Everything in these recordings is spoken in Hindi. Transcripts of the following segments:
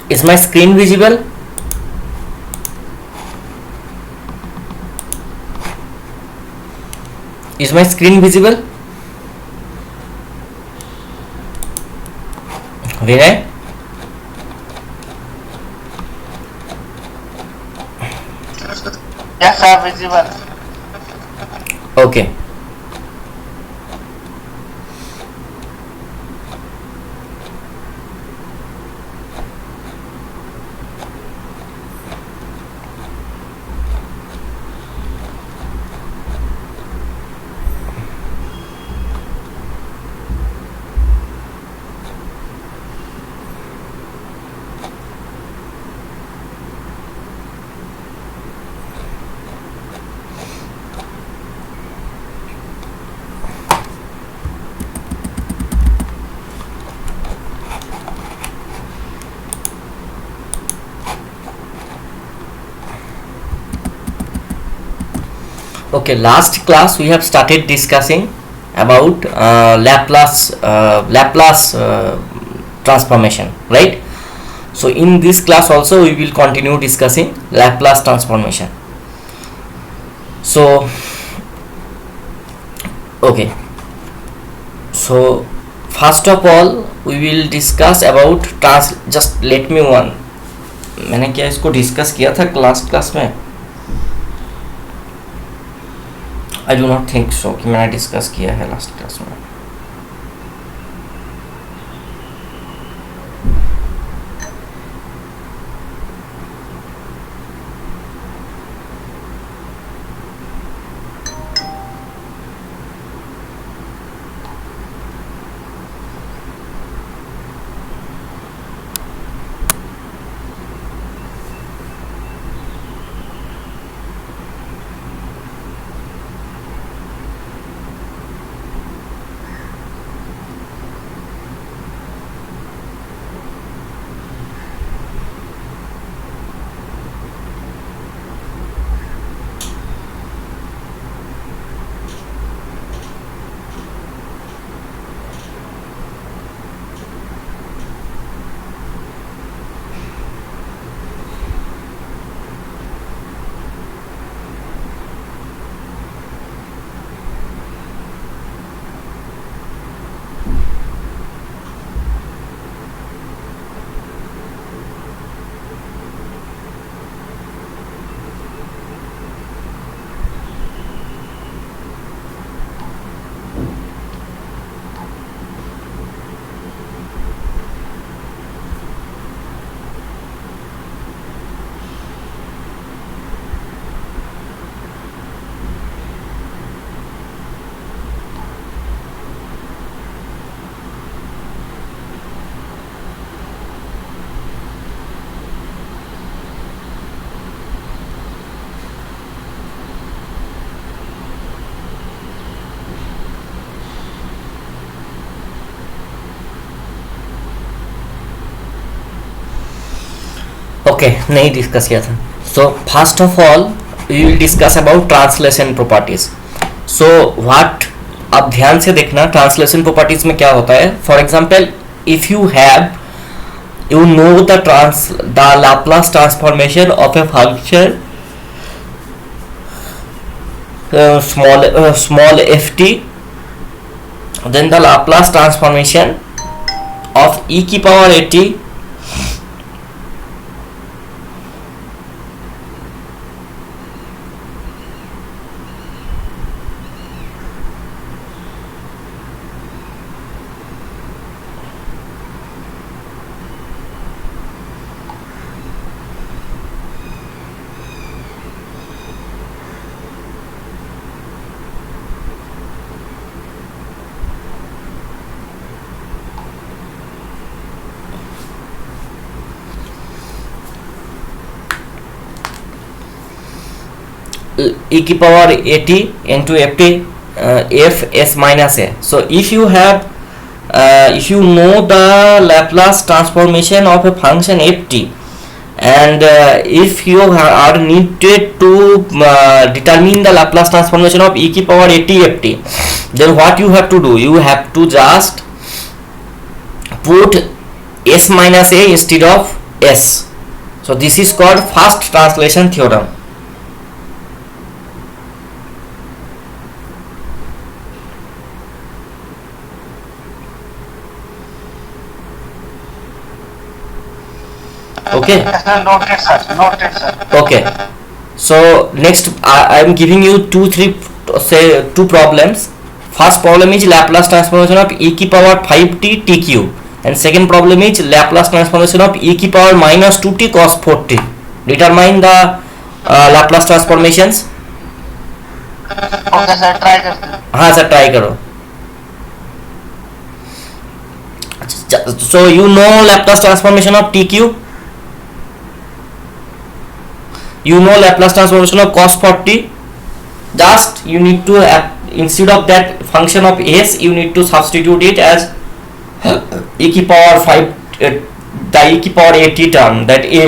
Is my screen visible? Is my screen visible? Vinay? Yes, sir, visible. Okay. Okay, last class we have started discussing about Laplace transformation, right? So in this class also we will continue discussing Laplace transformation. So okay, so first of all we will discuss about just let me one, मैंने क्या इसको डिस्कस किया था क्लास में? I do not think so कि मैंने डिस्कस किया है लास्ट क्लास में. ओके, नहीं डिस्कस किया था. So first of all we will discuss about translation properties. So what, आप ध्यान से देखना ट्रांसलेशन प्रॉपर्टीज में क्या होता है. For example, if you have you know the Laplace transformation of a function small ft, then the Laplace transformation of e की power at e की power at into ft f s minus a. So if you have if you know the Laplace transformation of a function ft, and if you are needed to determine the Laplace transformation of e की power at ft, then what you have to do, you have to just put s minus a instead of s. So this is called fast translation theorem. Okay. Noted, sir. Noted, sir. Okay. So next I am giving you two problems. First problem is Laplace transformation of e की power 5t t cube, and second problem is Laplace transformation of e की power minus 2t cos 4t. Determine the Laplace transformations. Okay, sir. Try करते हैं. हाँ सर ट्राई करो. So you know Laplace transformation of t cube. You know Laplace transformation of cos 4t. Just you need to instead of that function of s, you need to substitute it as e की power 5 the e की power at term, that a.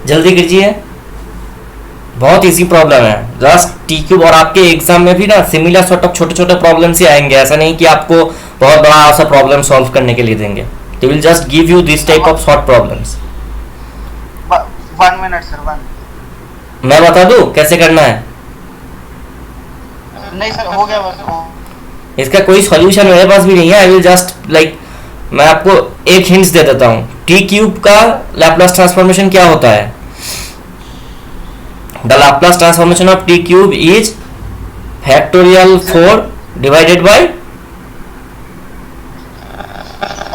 जल्दी कीजिए, बहुत इजी प्रॉब्लम है. जस्ट टी क्यूब, और आपके एग्जाम में भी ना सिमिलर सॉर्ट ऑफ छोटे छोटे प्रॉब्लम्स ही आएंगे. ऐसा नहीं कि आपको बहुत बड़ा ऐसा प्रॉब्लम सॉल्व करने के लिए देंगे. They will just give you this type of short problems. 1 minute, sir. 1. मैं बता दूं कैसे करना है? नहीं सर, हो गया बस. इसका कोई सॉल्यूशन मेरे पास भी नहीं है. आई विल जस्ट मैं आपको एक हिंट्स दे देता हूँ. टी क्यूब का लैप्लास ट्रांसफॉर्मेशन क्या होता है? The Laplace transformation of T cube is factorial 4 divided by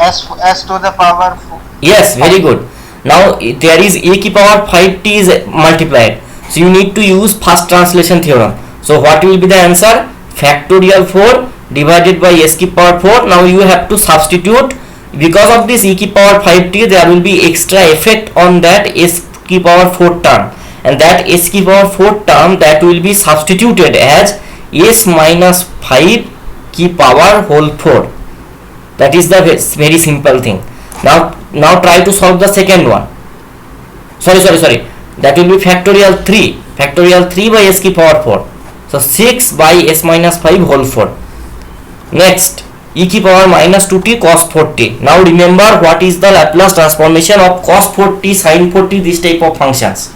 s to the power 4. yes, very good. Now there is e की power 5t is multiplied, so you need to use first translation theorem. So what will be the answer? Factorial 4 divided by s की power 4. Now you have to substitute. Because of this e की power 5t, there will be extra effect on that s की power 4 term, and that s की power 4 term that will be substituted as s minus 5 की power whole 4. That is the very simple thing. Now try to solve the second one. Sorry, that will be factorial 3 by s की power 4. So 6 by s minus 5 whole 4. Next, e की power minus 2t cos 4t. Now remember what is the Laplace transformation of cos 4t, sin 4t, this type of functions.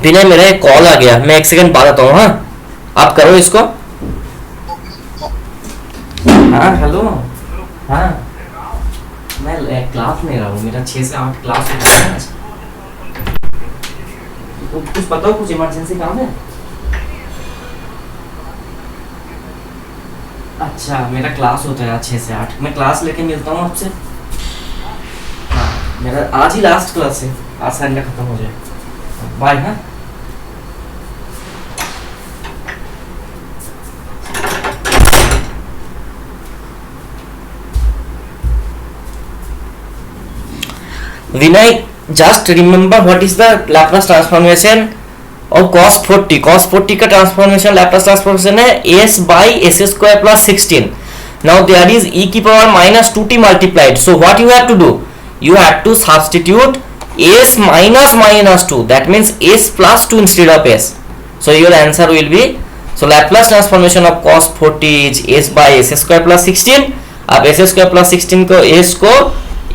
विनय मेरा एक कॉल आ गया, मैं एक सेकंड बाद आता हूँ। हाँ आप करो इसको। हाँ हेलो। हाँ मैं क्लास में रहा हूँ, मेरा 6 से 8 क्लास होता है आज। कुछ बताओ, कुछ इमरजेंसी काम है? अच्छा मेरा क्लास होता है आज 6 से 8, मैं क्लास लेके मिलता हूँ आपसे। हाँ मेरा आज ही लास्ट क्लास है, आज संडे खत्म हो जाए। बाय। हाँ Vinay, just remember what is the Laplace transformation of cos 40. cos 40 का ट्रांसफॉर्मेशन Laplace ट्रांसफॉर्मेशन है s by s square plus 16. Now there is e की power minus 2t multiplied. So what you have to do? You have to substitute s minus minus 2. That means s plus 2 instead of s. So your answer will be, so Laplace transformation of cos 40 is s by s square plus 16. अब s square plus 16 को s को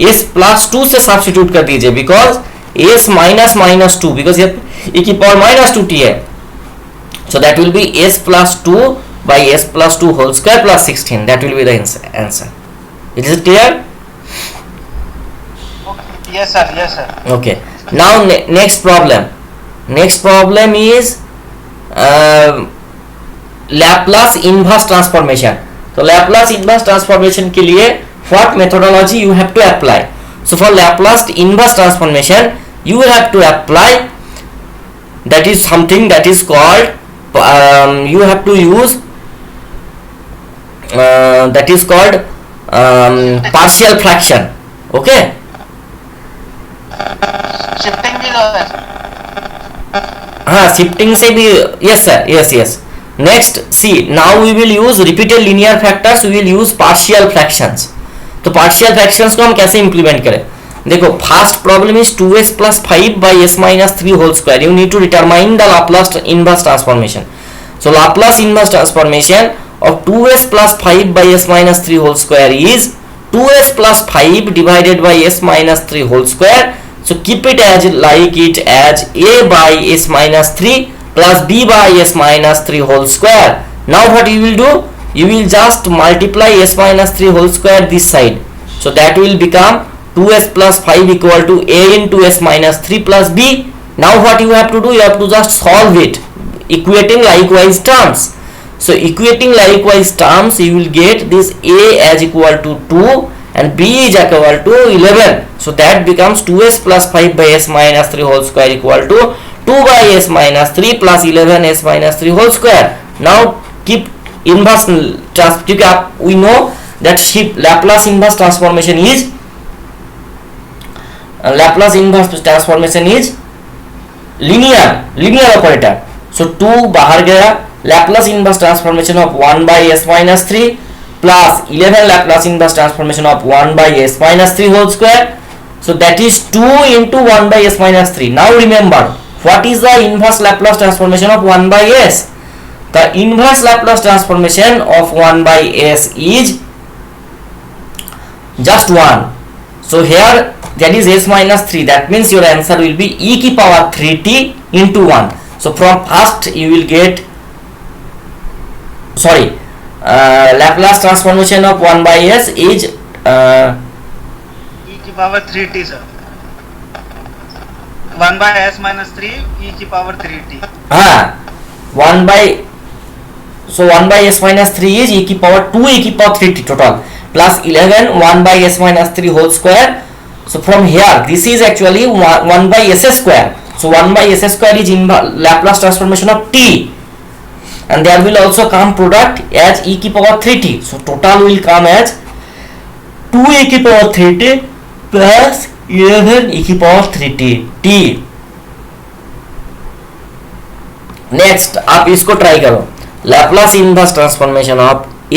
s plus 2 से सब्स्टिट्यूट कर दीजिए, because s minus minus 2, because ये e की पावर माइनस 2t है. So that will be s plus 2 by s plus 2 whole square plus 16. That will be the answer. It is clear? Okay. Yes sir, yes sir. Okay. Now next problem. Next problem is Laplace inverse transformation. तो Laplace inverse transformation के लिए what methodology you have to apply? So for Laplace inverse transformation you have to apply, that is something that is called you have to use that is called partial fraction. Okay, shifting भी लो है। हाँ शिफ्टिंग से भी, yes sir, yes. Next see, now we will use repeated linear factors, we will use partial fractions. तो पार्शियल फ्रैक्शंस को हम कैसे इंप्लीमेंट करें? देखो first problem is 2s plus 5 by s minus 3 whole square. You need to determine the Laplace inverse transformation. So Laplace inverse transformation of 2s plus 5 by s minus 3 whole square is 2s plus 5 divided by s minus 3 whole square. So keep it as a by s minus 3 plus b by s minus 3 whole square. Now what you will do? You will just multiply s minus 3 whole square this side. So that will become 2s plus 5 equal to a into s minus 3 plus b. Now what you have to do? You have to just solve it, equating likewise terms. So equating likewise terms, you will get this a as equal to 2 and b is equal to 11. So that becomes 2s plus 5 by s minus 3 whole square equal to 2 by s minus 3 plus 11 s minus 3 whole square. Now keep inverse क्योंकि आप we know that Laplace inverse transformation is linear operator. So 2 बाहर गया, Laplace inverse transformation of 1 by s minus 3 plus 11 Laplace inverse transformation of 1 by s minus 3 whole square. So that is 2 into 1 by s minus 3. Now remember, what is the inverse Laplace transformation of 1 by s? The inverse Laplace transformation of 1 by s is just 1. So here that is s minus 3. That means your answer will be e की power 3t into 1. So from first you will get, sorry, Laplace transformation of 1 by s is e की power 3t sir. 1 by s minus 3 e की पावर 3t. हाँ 1 by, so 1 by s minus 3 is e की power 2 e की power 3t total plus 11 1 by s minus 3 whole square. So from here this is actually 1 by s square. So 1 by s square is in Laplace transformation of t, and there will also come product as e की power 3t. So total will come as 2 e की power 3t plus 11 e की power 3t t. नेक्स्ट आप इसको ट्राई करो, Laplace inverse transformation of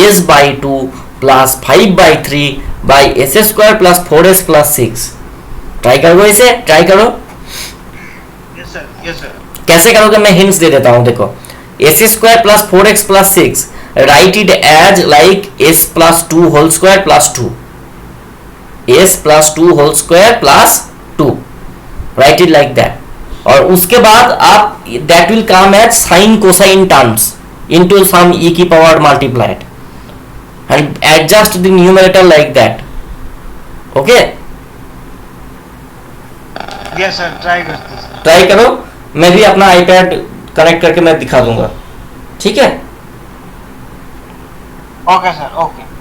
s by 2 plus 5 by 3 by s square plus 4s plus 6. Try करो, इसे ट्राई करो. Yes sir, yes sir. कैसे करोगे मैं हिंट्स दे देता हूं. देखो s square plus 4x plus 6, write it as like s plus 2 whole square plus 2, s plus 2 whole square plus 2, write it like that. और उसके बाद आप that will come as sine cosine terms into some e की power multiplied and adjust the numerator like that. Okay, yes sir, try करते सर. ट्राई करो. मैं भी अपना आईपैड कनेक्ट करके मैं दिखा दूंगा. ठीक है. Okay sir, okay.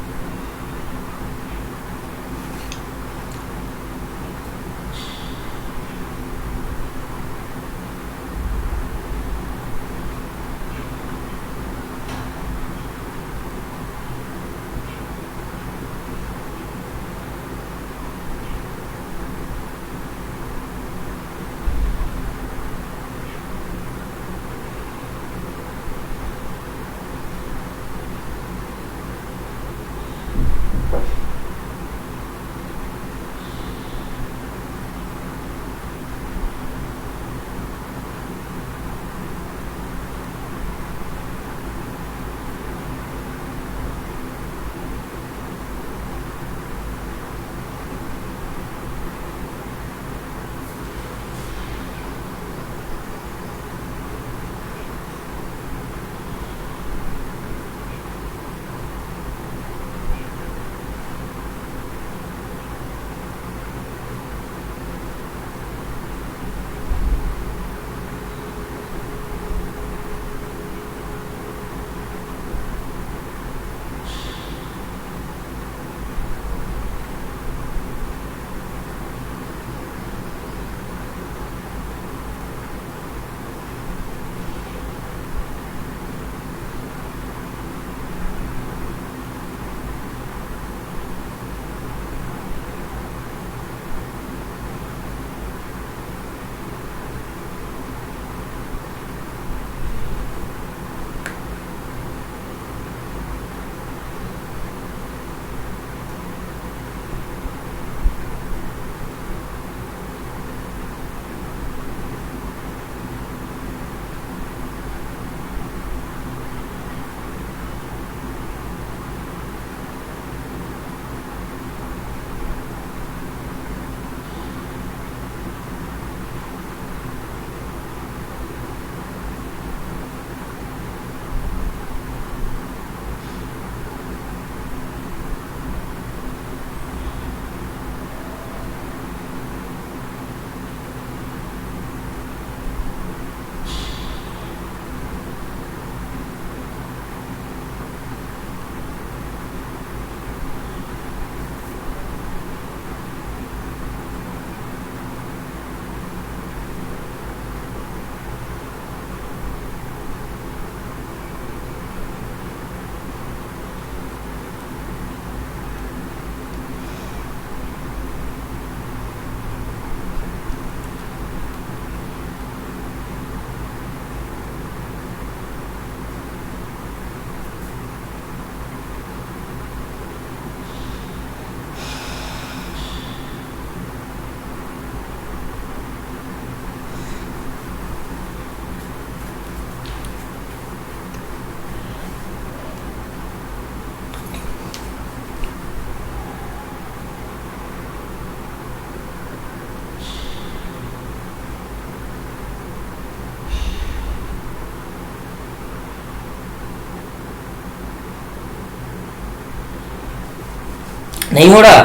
नहीं हो रहा.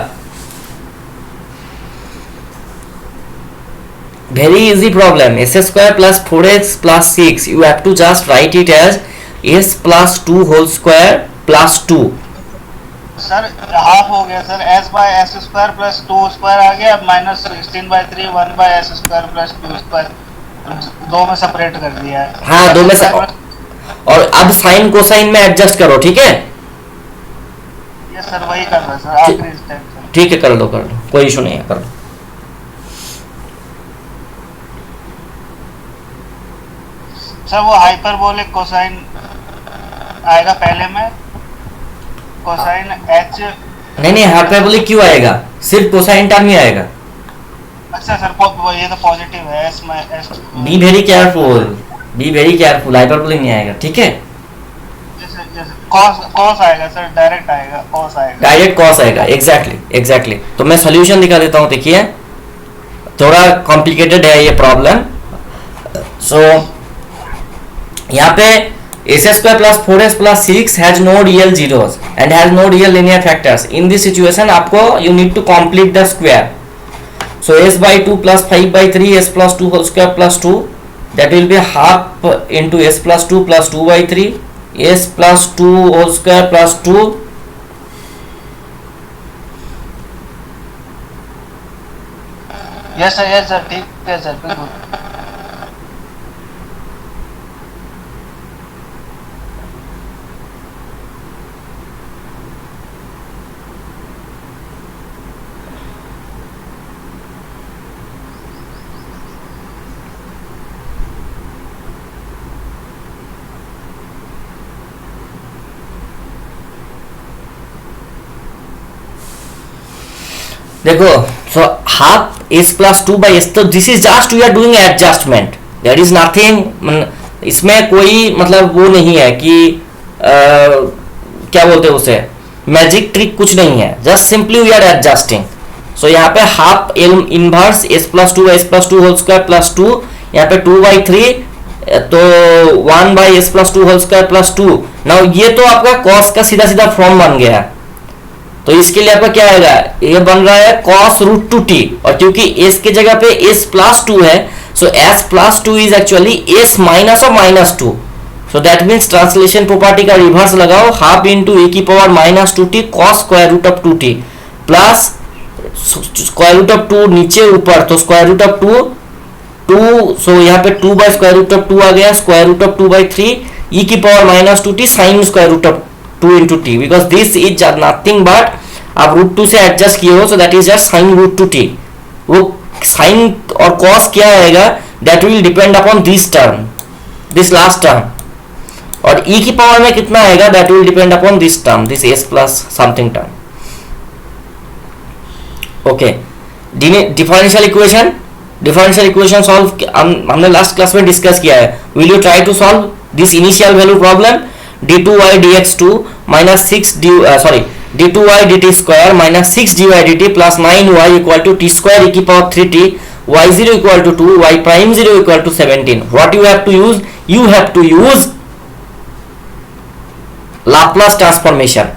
Very easy problem. S square plus 4x plus 6. You have to just write it as s plus 2 whole square plus 2. Sir half हो गया sir. s by S square plus 2 square आ गया. Minus 16/3 1 by S square plus 2 square. दो में सेपरेट कर दिया है. हाँ, दो में से. और अब साइन कोसाइन में एडजस्ट करो. ठीक है. ये सर वही कर रहा है सर, आखिरी स्टेप. ठीक है, कर लो कोई इशू नहीं है, कर लो. सर वो हाइपरबोलिक कोसाइन आएगा पहले में. Cosine h. नहीं हाइपरबोलिक क्यों आएगा, सिर्फ कोसाइन टर्म ही आएगा. अच्छा सर, ये तो पॉजिटिव है. s में s. Be very careful. Hyperbolic नहीं आएगा. ठीक है. कॉस आएगा सर, डायरेक्ट आएगा. डायरेक्ट कॉस आएगा. एग्जैक्टली. तो मैं सॉल्यूशन दिखा देता हूँ. देखिए थोड़ा कॉम्प्लिकेटेड है ये प्रॉब्लम. सो यहाँ पे s square plus 4s plus 6 has no real zeros and has no real linear factors. In this situation आपको you need to complete the square. So s by 2 plus 5 by 3 s plus 2 whole square plus 2, that will be half into s plus 2 plus 2 by 3 s plus 2 whole square plus 2. yes sir, ठीक है सर, बिल्कुल. देखो, so half s plus 2 by s, तो this is just we are doing adjustment, there is nothing, इसमें कोई मतलब वो नहीं है कि क्या बोलते हैं उसे, मैजिक ट्रिक कुछ नहीं है, just simply we are adjusting. So यहाँ पे half L inverse s plus 2 by s plus 2 whole square plus 2, यहाँ पे 2 by 3, तो 1 by s plus 2 whole square plus 2. Now ये तो आपका cos का सीधा सीधा फॉर्म बन गया, तो इसके लिए आपका क्या आएगा, ये बन रहा है cos रूट 2t, और क्योंकि s की जगह पे s प्लस 2 है, so s plus 2 is actually s minus of minus 2. So that means translation property का रिवर्स लगाओ, हाफ इंटू ए की power minus 2t cos square root of 2t plus square root of 2 नीचे ऊपर, तो स्क्वायर रूट ऑफ 2, सो यहाँ पे 2 बाय स्क्वायर रूट ऑफ 2 आ गया, square root of 2 by 3 e की power minus 2t sine square root of 2 into t, because this is nothing but आप रूट 2 से एडजस्ट किए हो, so that is just sine root 2t. वो साइन और कॉस क्या आएगा, that will depend upon this term, this last term, और e की पावर में कितना आएगा, that will depend upon this term, this s plus something term. Okay, differential equation, differential equation solve हमने लास्ट क्लास में डिस्कस किया है. Will you try to solve this initial value problem, d2y dx2 minus 6 d2y dt square minus 6 dy dt plus 9y equal to t square e की power 3t, y0 equal to 2, y prime 0 equal to 17. What you have to use? You have to use Laplace transformation.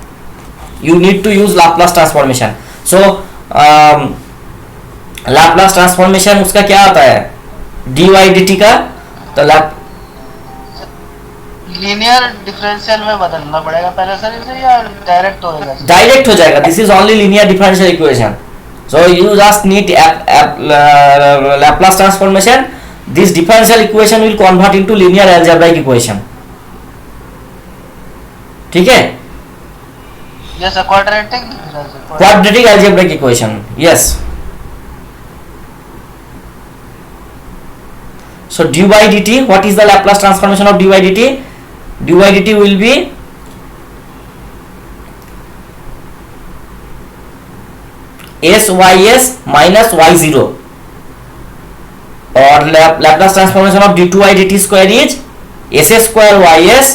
You need to use Laplace transformation. So Laplace transformation उसका क्या आता है, dy dt का, तो लीनियर डिफरेंशियल में बदलना पड़ेगा पहले सर इसे, या डायरेक्ट होएगा? डायरेक्ट हो जाएगा. This is only linear differential equation, so you just need Laplace transformation. This differential equation will convert into linear algebraic equation. ठीक है, yes quadratic algebraic equation, yes. So dy dt, what is the Laplace transformation of dy dt? dy dt will be sys minus y0, और Laplace transformation of d2y dt square is s square ys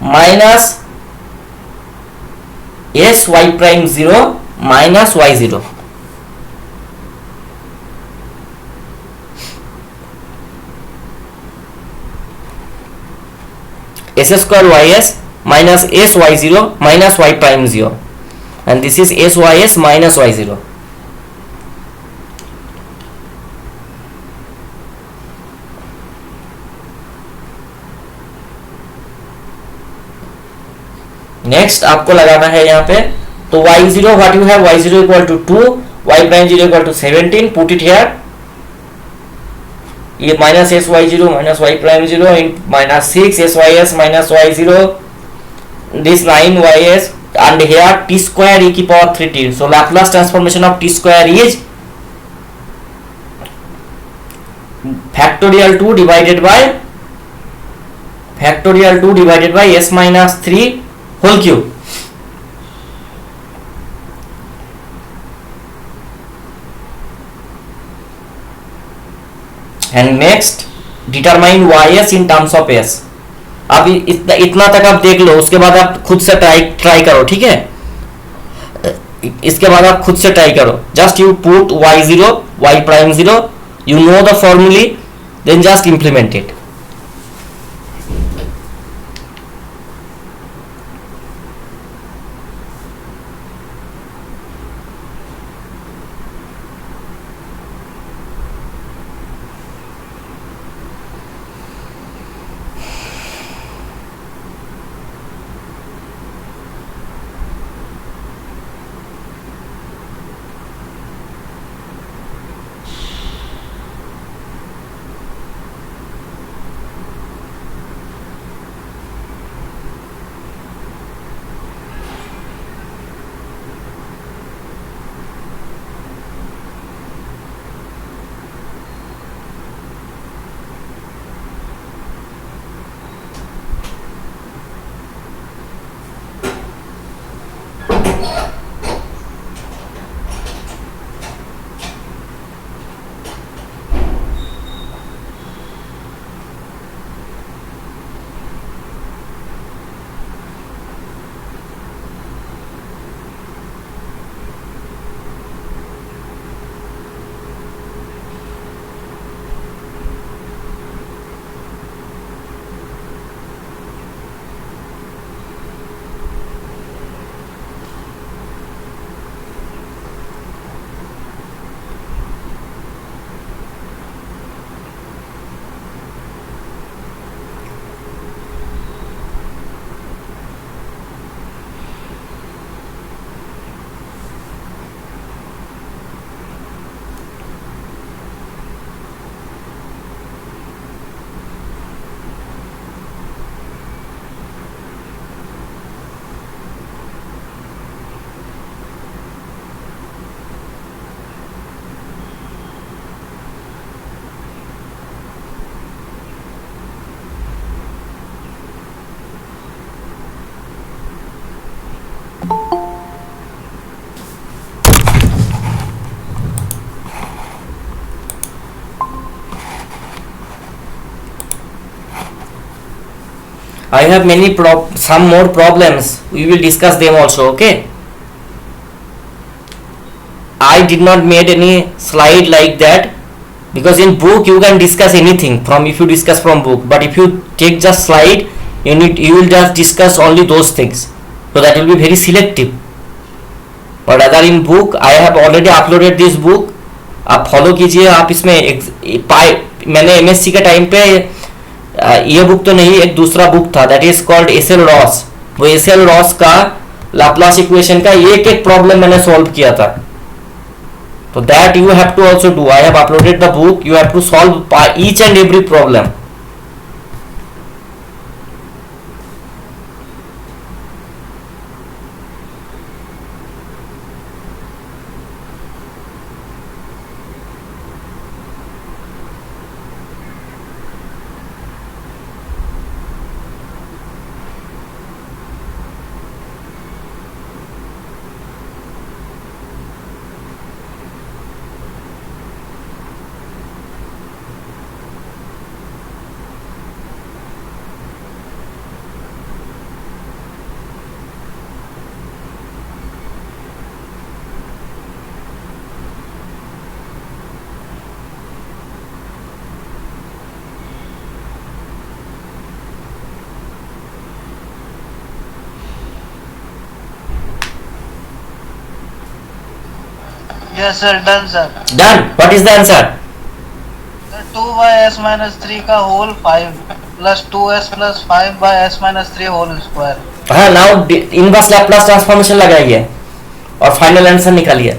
minus s y prime 0 minus y0. s square ys minus s y0 minus y prime 0, and this is s ys minus y0. Next आपको लगाना है यहाँ पे, तो y0 what you have, y0 equal to 2, y prime 0 equal to 17, put it here. ये minus s y zero minus y prime zero in minus 6 s y s minus y zero, this 9 y s and here t square e की power 3t. So Laplace transformation of t square is factorial 2 divided by s minus 3 whole cube. And next determine ys in terms of s. अब इतना तक आप देख लो, उसके बाद आप खुद से ट्राई करो, ठीक है. इसके बाद आप खुद से ट्राई करो. Just you put y0 y prime 0, you know the formula, then just implement it. I have some more problems. We will discuss them also. Okay. I did not made any slide like that, because in book you can discuss anything from, if you discuss from book, but if you take just slide, you will just discuss only those things, so that will be very selective. But अगर in book I have already uploaded this book, आप फॉलो कीजिए. आप इसमें मैंने एमएससी के टाइम पे ये बुक तो नहीं, एक दूसरा बुक था, that is called SL Ross. वो एसएल रॉस का लाप्लास इक्वेशन का एक एक प्रॉब्लम मैंने सॉल्व किया था. तो that you have to also do. I have uploaded the book. You have to solve each and every problem. Yes sir, done sir. Done. What is the answer? Sir, 2 by s minus 3 का whole 5 plus 2s plus 5 by s minus 3 whole square. हाँ, now इनवर्स लैप्लास ट्रांसफॉर्मेशन लगाइए और फाइनल आंसर निकालिए.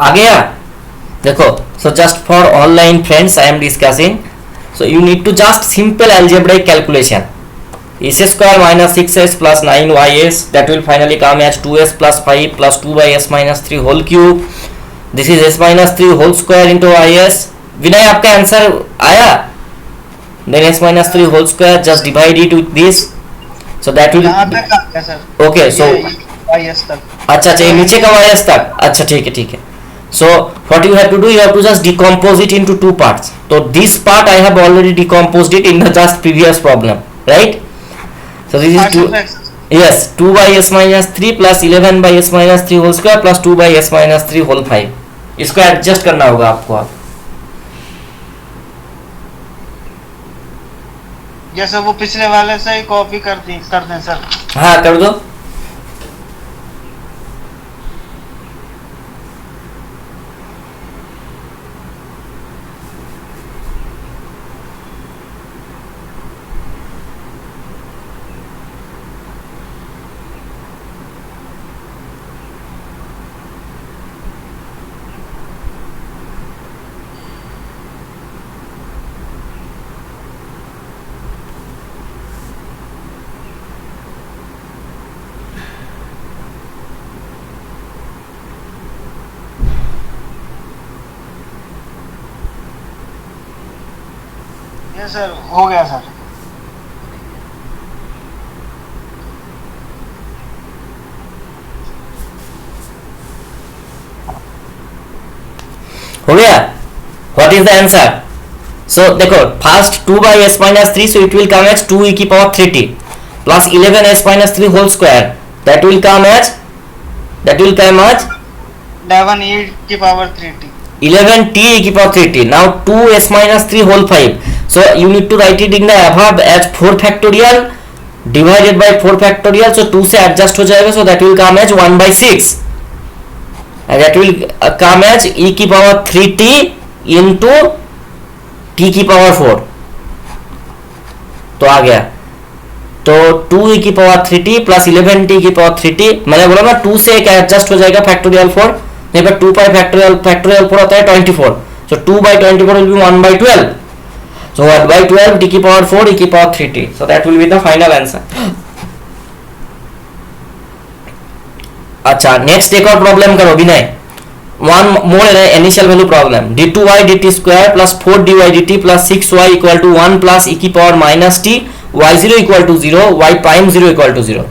आ गया? देखो, so just for online friends I am discussing, so you need to just simple algebraic calculation. S square minus 6s plus 9ys, that will finally come as 2s plus 5 plus 2 by s minus 3 whole cube. This is s minus 3 whole square into is. विनय आपका आंसर आया? Then s minus 3 whole square, just divide it with this, so that will, यहाँ तक आ गया सर। okay, so YS तक। अच्छा अच्छा, ये नीचे का ys तक, अच्छा ठीक है ठीक है। So what you have to do, you have to just decompose it into two parts. So this part I have already decomposed it in the just previous problem, right? So this is 2, yes, 2 by s minus 3 plus 11 by s minus 3 whole square plus 2 by s minus 3 whole 5. इसको एडजस्ट करना होगा आपको। आप जैसे वो पिछले वाले से ही कॉपी कर दें सर। हाँ कर दो। ये सर हो गया सर। हो गया? What is the answer? So देखो, first 2 by s minus 3, so it will come as 2 e की power 3t plus 11 s minus 3 whole square, that will come as 11 e की पावर 3t, 11 t e की power 3t. now 2 s minus 3 whole 5, so you need to write it in the above as 4 factorial divided by 4 factorial, so 2 से adjust हो जाएगा, so that will come as 1 by 6, and that will come as e की पावर 3t into t की पावर 4. तो आ गया, तो 2 e की पावर 3t प्लस 11 t की पावर 3t, मैंने बोला ना 2 से एक एडजस्ट हो जाएगा फैक्टोरियल 4, नहीं पर 2 बाई फैक्टोरियल 4 होता है 24, so 2 by 24 will be 1 by 12, so 1 by 12 t की पावर 4 e की power 3t, so that will be the final answer. अच्छा, नेक्स्ट एक और प्रॉब्लम करो Vinay, one more initial value problem, d2y dt square plus 4dy dt plus 6y equal to 1 plus e की power minus t, y0 equal to 0, y prime 0 equal to 0.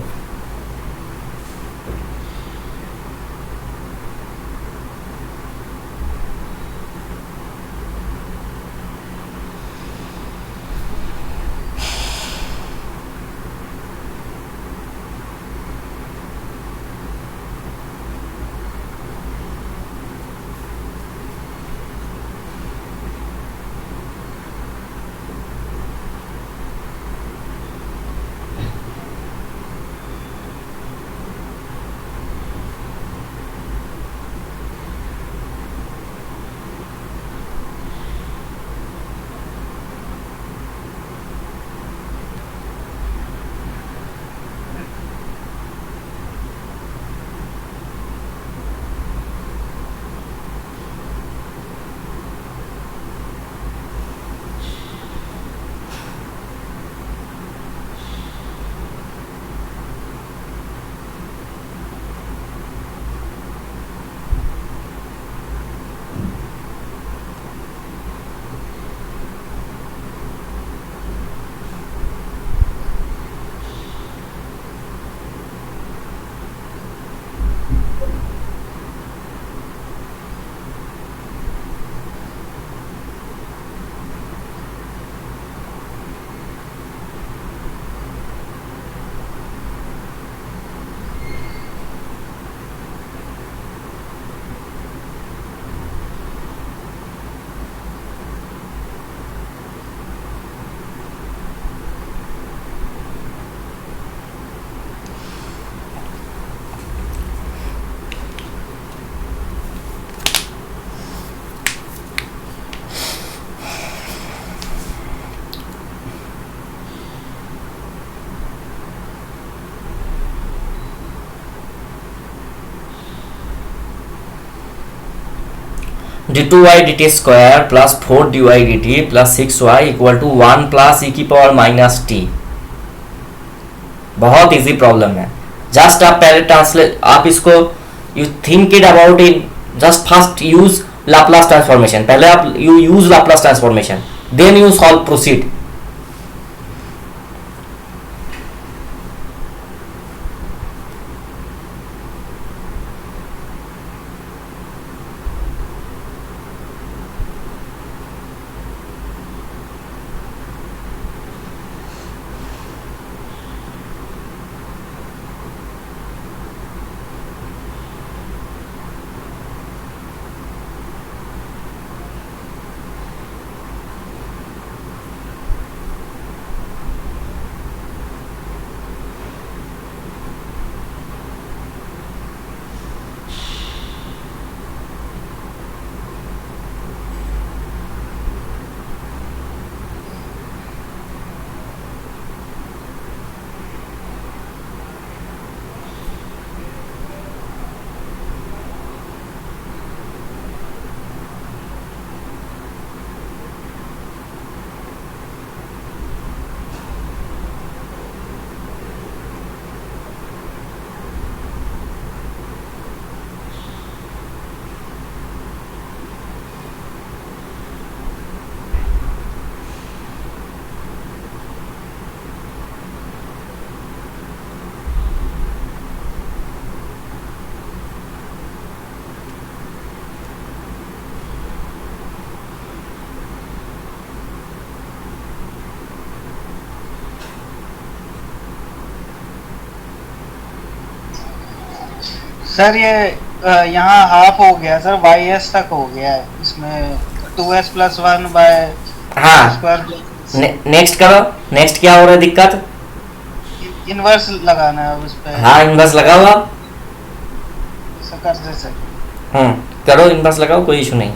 d2y dt square plus 4dy dt plus 6y equal to 1 plus e की पावर माइनस t। बहुत इजी प्रॉब्लम है। जस्ट आप पहले ट्रांसलेट, आप इसको you think it about in, just first use Laplace transformation, पहले आप you use Laplace transformation, then you solve proceed. Sir ये यहाँ हाफ हो गया सर, वाई एस तक हो गया है, इसमें 2s प्लस 1 बाय हाँ स्क्वायर। नेक्स्ट करो, नेक्स्ट क्या हो रहा है दिक्कत? इनवर्स लगाना है उस पे। हाँ इनवर्स लगाओ आप। कर दे सर। करो इनवर्स लगाओ, कोई इशू नहीं।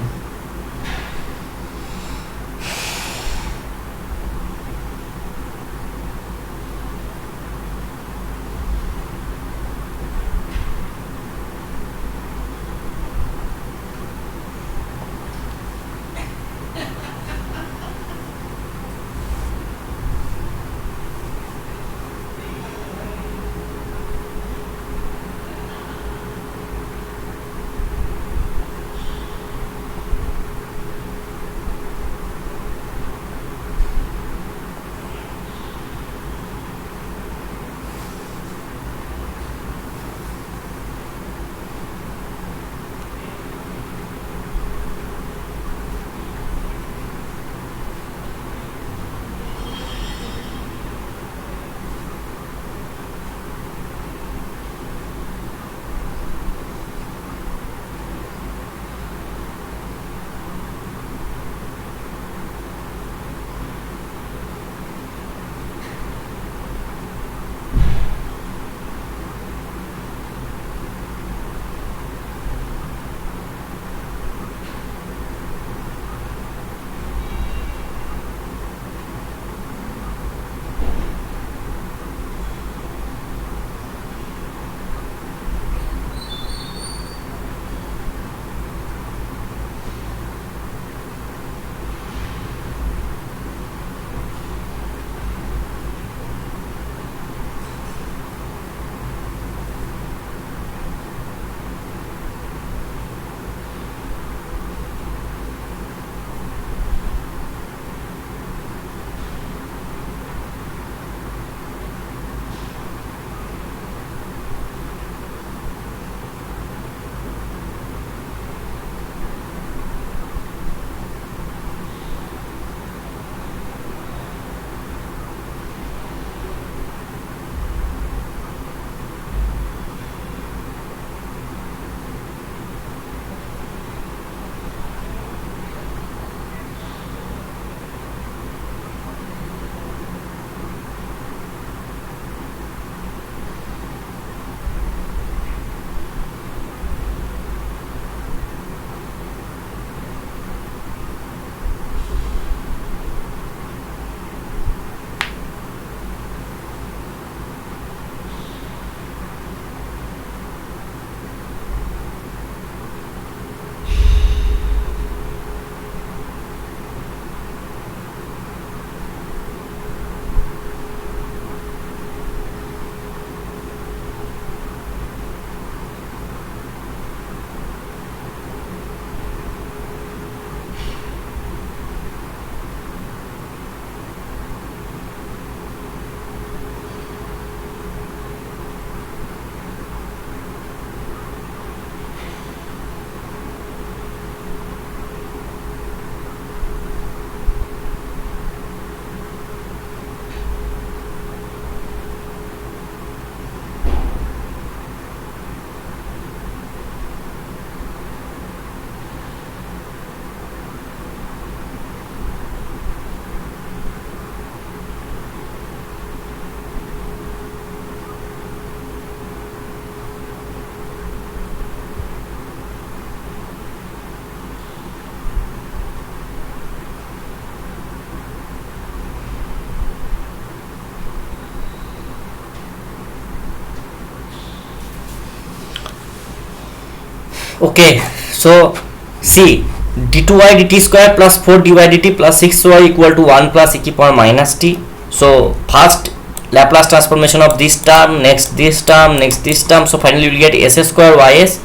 Okay, so see, d2y dt square plus 4 dy dt plus 6y equal to 1 plus e की power minus t. So first Laplace transformation of this term, next this term, next this term. So finally you will get s square ys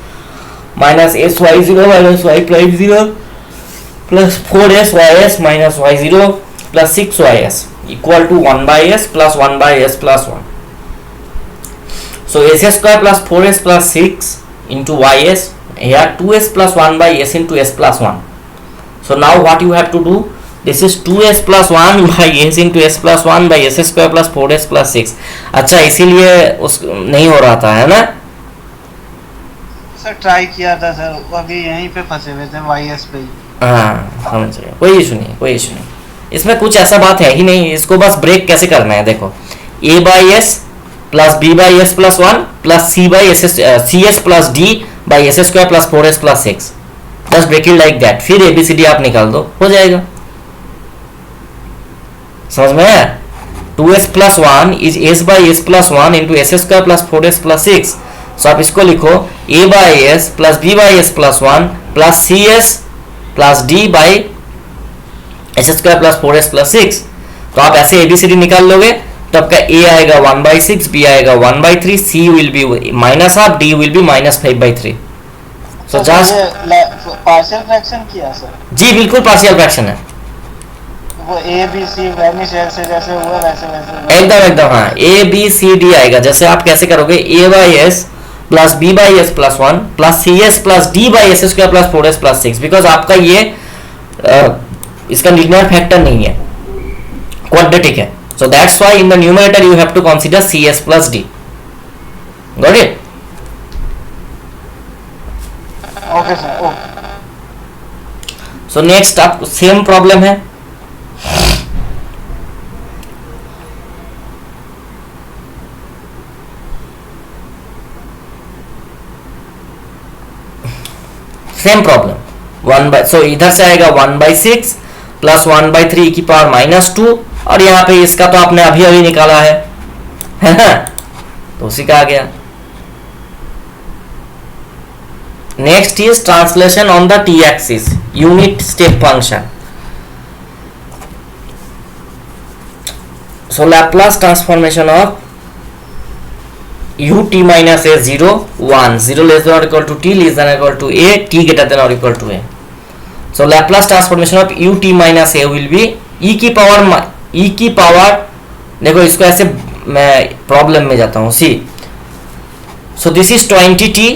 minus sy0 minus y prime 0 plus 4s ys minus y0 plus 6ys equal to 1 by s plus 1 by s plus 1. So s square plus 4s plus 6 into ys, here 2s plus 1 by s into s plus 1. So now what you have to do, this is 2s plus 1 by s into s plus 1 by s square plus 4s plus 6. अच्छा, इसीलिए उस नहीं हो रहा था, है ना सर? ट्राई किया था सर, अभी यहीं पे फंसे हुए थे वाईएस पे ही। हाँ समझ गए, कोई इशू नहीं, कोई इशू नहीं, इसमें कुछ ऐसा बात है ही नहीं। इसको बस ब्रेक कैसे करना है, देखो a by s plus b by s plus 1 plus c by s c s plus d by s square plus 4s plus 6, बस ब्रेक इट लाइक दैट, फिर एबीसीडी आप निकाल दो, हो जाएगा। समझ में आया? 2s plus 1 is s by s plus 1 into s square plus 4s plus 6। So आप इसको लिखो a by s plus b by s plus 1 plus c s plus d by s square plus 4s plus 6। तो आप ऐसे एबीसीडी निकाल लोगे तो आपका a आएगा 1 बाई 6, b आएगा 1 by 3, c will be minus half, d will be minus 5 by 3। So just partial fraction किया सर? जी बिल्कुल पार्शियल फ्रैक्शन है, वो ए बी सी वैनिश ऐसे जैसे हुआ वैसे वैसे एकदम एकदम। हाँ, ए बी सी डी आएगा। जैसे आप कैसे करोगे, a by s plus b by s plus 1 plus c s plus d by s square plus 4s plus 6, because आपका ये इसका लीनियर फैक्टर नहीं है, क्वाड्रेटिक है। So that's why in the numerator you have to consider c s plus d. Got it? Okay sir, okay. So next आप सेम प्रॉब्लम है, सेम प्रॉब्लम 1 बाई, सो इधर से आएगा 1 बाई 6 प्लस 1 बाई 3 की पावर माइनस 2, और यहाँ पे इसका तो आपने अभी अभी निकाला है ना, तो उसी का आ गया। Next is translation on the T axis, unit step function. So Laplace transformation of u t minus a 0 1 0 less than or equal to t less than or equal to a t greater than or equal to a. So Laplace transformation of u t minus a will be e की पावर देखो इसको ऐसे मैं प्रॉब्लम में जाता हूँ, see. So this is 20t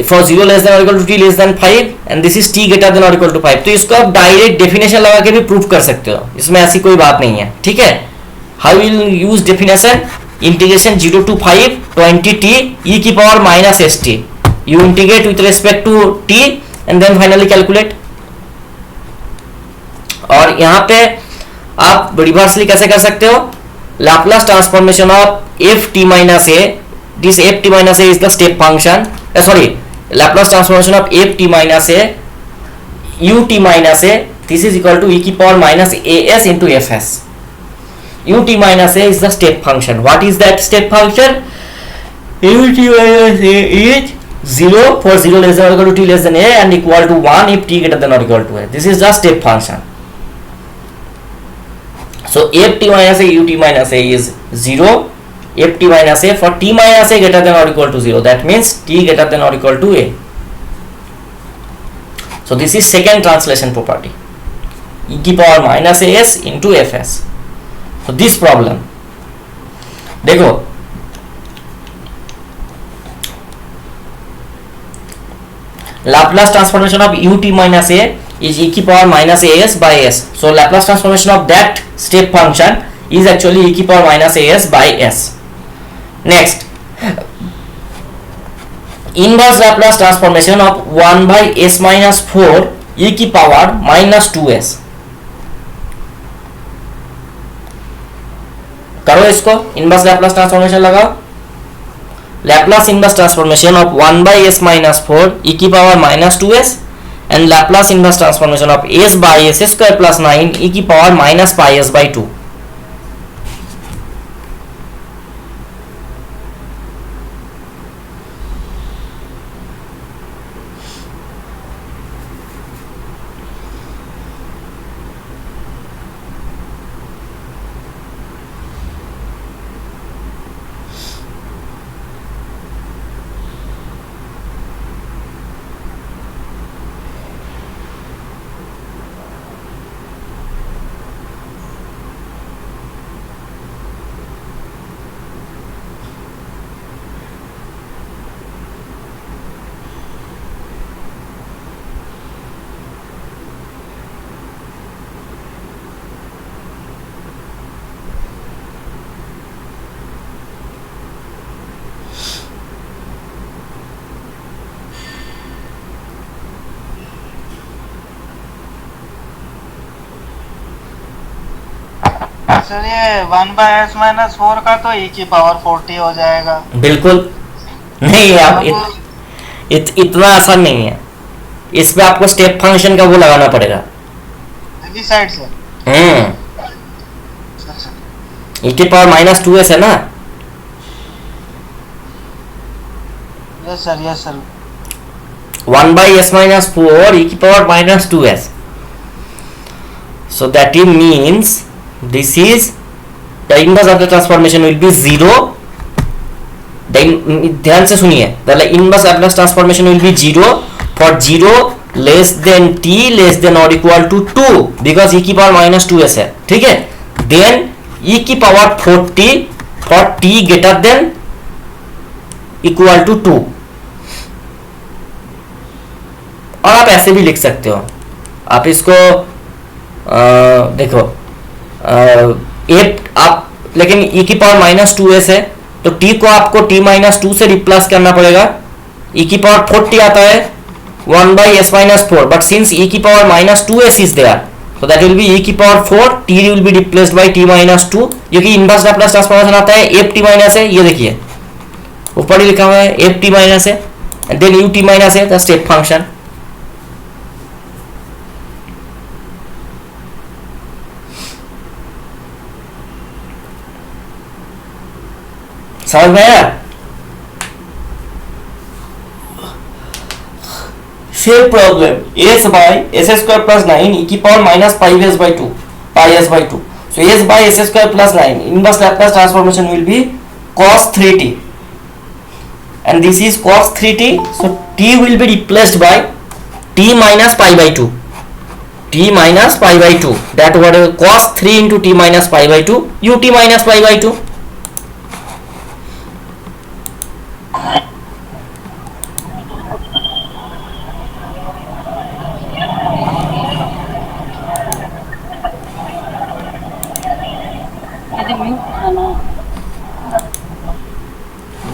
for 0 less than or equal to t less than 5 and this is t greater than or equal to 5। तो इसको आप डायरेक्ट डेफिनेशन लगा के भी प्रूव कर सकते हो, इसमें ऐसी कोई बात नहीं है, ठीक है। How will use definition, integration 0 to 5 20t e की power minus s t, you integrate with respect to t and then finally calculate. और यहाँ पे आप रिवर्सली कैसे कर सकते हो, Laplace transformation of f t minus a, this f t minus a is the step function, sorry Laplace transformation of f t minus a u t minus a, this is equal to e की power minus A S into F S. ut minus a is the step function. What is that step function? ut minus a is 0 for 0 less than or equal to t less than a and equal to 1 if t greater than or equal to a. This is the step function. So f t minus a ut minus a is 0, f t minus a for t minus a greater than or equal to 0. That means t greater than or equal to a. So this is second translation property, e की power minus a s into f s. So this problem देखो, Laplace transformation of ut minus a is e की power minus as by s. So Laplace transformation of that step function is actually e की power minus as by s. Next, inverse Laplace transformation of 1 by s minus 4 e की power minus 2s. करो इसको, इनवर्स लैप्लास ट्रांसफॉर्मेशन लगाओ। Laplace inverse transformation of 1 by s minus 4 e की power minus 2s and Laplace inverse transformation of s by s square plus 9 e की power minus pi s by 2। Sir ये 1/s-4 का तो e की पावर 40 हो जाएगा। बिल्कुल नहीं, आप इतना आसान नहीं है। इस पे आपको स्टेप फंक्शन का वो लगाना पड़ेगा इस साइड से। e की पावर -2s है ना। Yes sir, yes sir. 1/s-4 e की power -2s, so that it means this is the inverse of the transformation will be 0। ध्यान से सुनिए, the inverse Laplace transformation will be 0 for 0 less than t less than or equal to 2 because e की पावर -2s है, ठीक है। then e की power 40 for t greater than equal to 2। और आप ऐसे भी लिख सकते हो, आप इसको देखो आप, लेकिन e की पावर -2s है तो t को आपको t-2 से रिप्लेस करना पड़ेगा। e की पावर 40 आता है 1/s-4, बट सिंस e की power -2s is there so that will be e की power 4, t will be replaced by t-2, जो कि इनवर्स लैप्लास ट्रांसफॉर्मेशन आता है ft- है, ये देखिए ऊपर ही लिखा हुआ है ft- है, एंड देन ut- है द स्टेप फंक्शन। समझ में आया? Same problem s by s² plus 9 e की power -5s/2 pi/2, so s by s² plus 9 inverse Laplace transformation will be cos 3t and this is cos 3t, so t will be replaced by t minus pi/2, that what cos 3 into t minus pi/2 ut minus pi/2।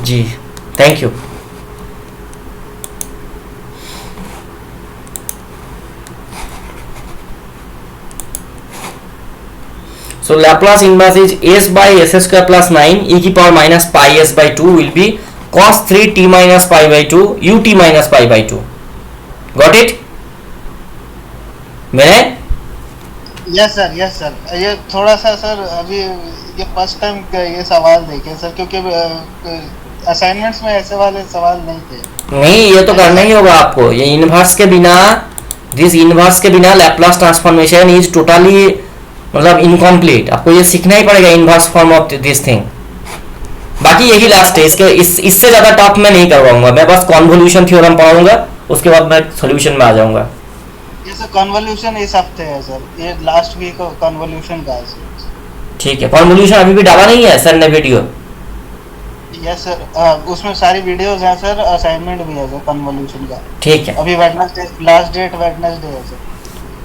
जी thank you. So Laplace inverse is s by s² plus 9 e की power -πs/2 will be cos 3 t minus pi/2 ut minus pi/2। Got it? मैंने यस सर, यस सर। ये थोड़ा सा सर अभी ये फर्स्ट टाइम ये सवाल देखे सर, क्योंकि असाइनमेंट्स में ऐसे वाले सवाल नहीं थे। नहीं, ये तो करना ही होगा आपको। ये इनवर्स के बिना, दिस इनवर्स के बिना लैप्लास ट्रांसफॉर्मेशन इज टोटली मतलब इनकम्प्लीट। आपको ये सीखना ही पड़ेगा inverse form of this thing. बाकी यही लास्ट है, इससे ज्यादा टफ मैं नहीं करवाऊंगा। मैं बस कॉन्वोल्यूशन थ्योरम पढ़ाऊंगा, उसके बाद मैं सॉल्यूशन में आ जाऊंगा। ये सर कन्वोल्यूशन इस हफ्ते है सर, ये लास्ट वीक कन्वोल्यूशन का है सर। ठीक है, कन्वोल्यूशन अभी भी डाला नहीं है सर ने वीडियो? यस सर, उसमें सारी वीडियोस हैं सर, असाइनमेंट भी है सर कन्वोल्यूशन का। ठीक है, अभी वेडनेसडे लास्ट डेट वेडनेसडे है सर।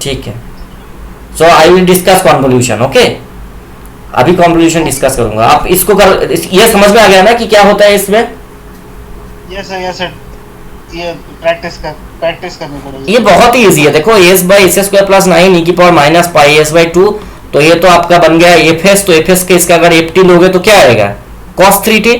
ठीक है, so I will discuss convolution. Okay, अभी कन्वोल्यूशन डिस्कस करूंगा। आप इसको ये समझ में आ गया ना कि क्या होता है इसमें? Yes sir, yes sir. ये प्रैक्टिस करनी पड़ेगी। ये बहुत ही इजी है। देखो s by s² plus 9 e की पावर -πs/2, तो ये तो आपका बन गया fs। तो fs के इसका अगर ft लोगे तो क्या आएगा? cos 3t।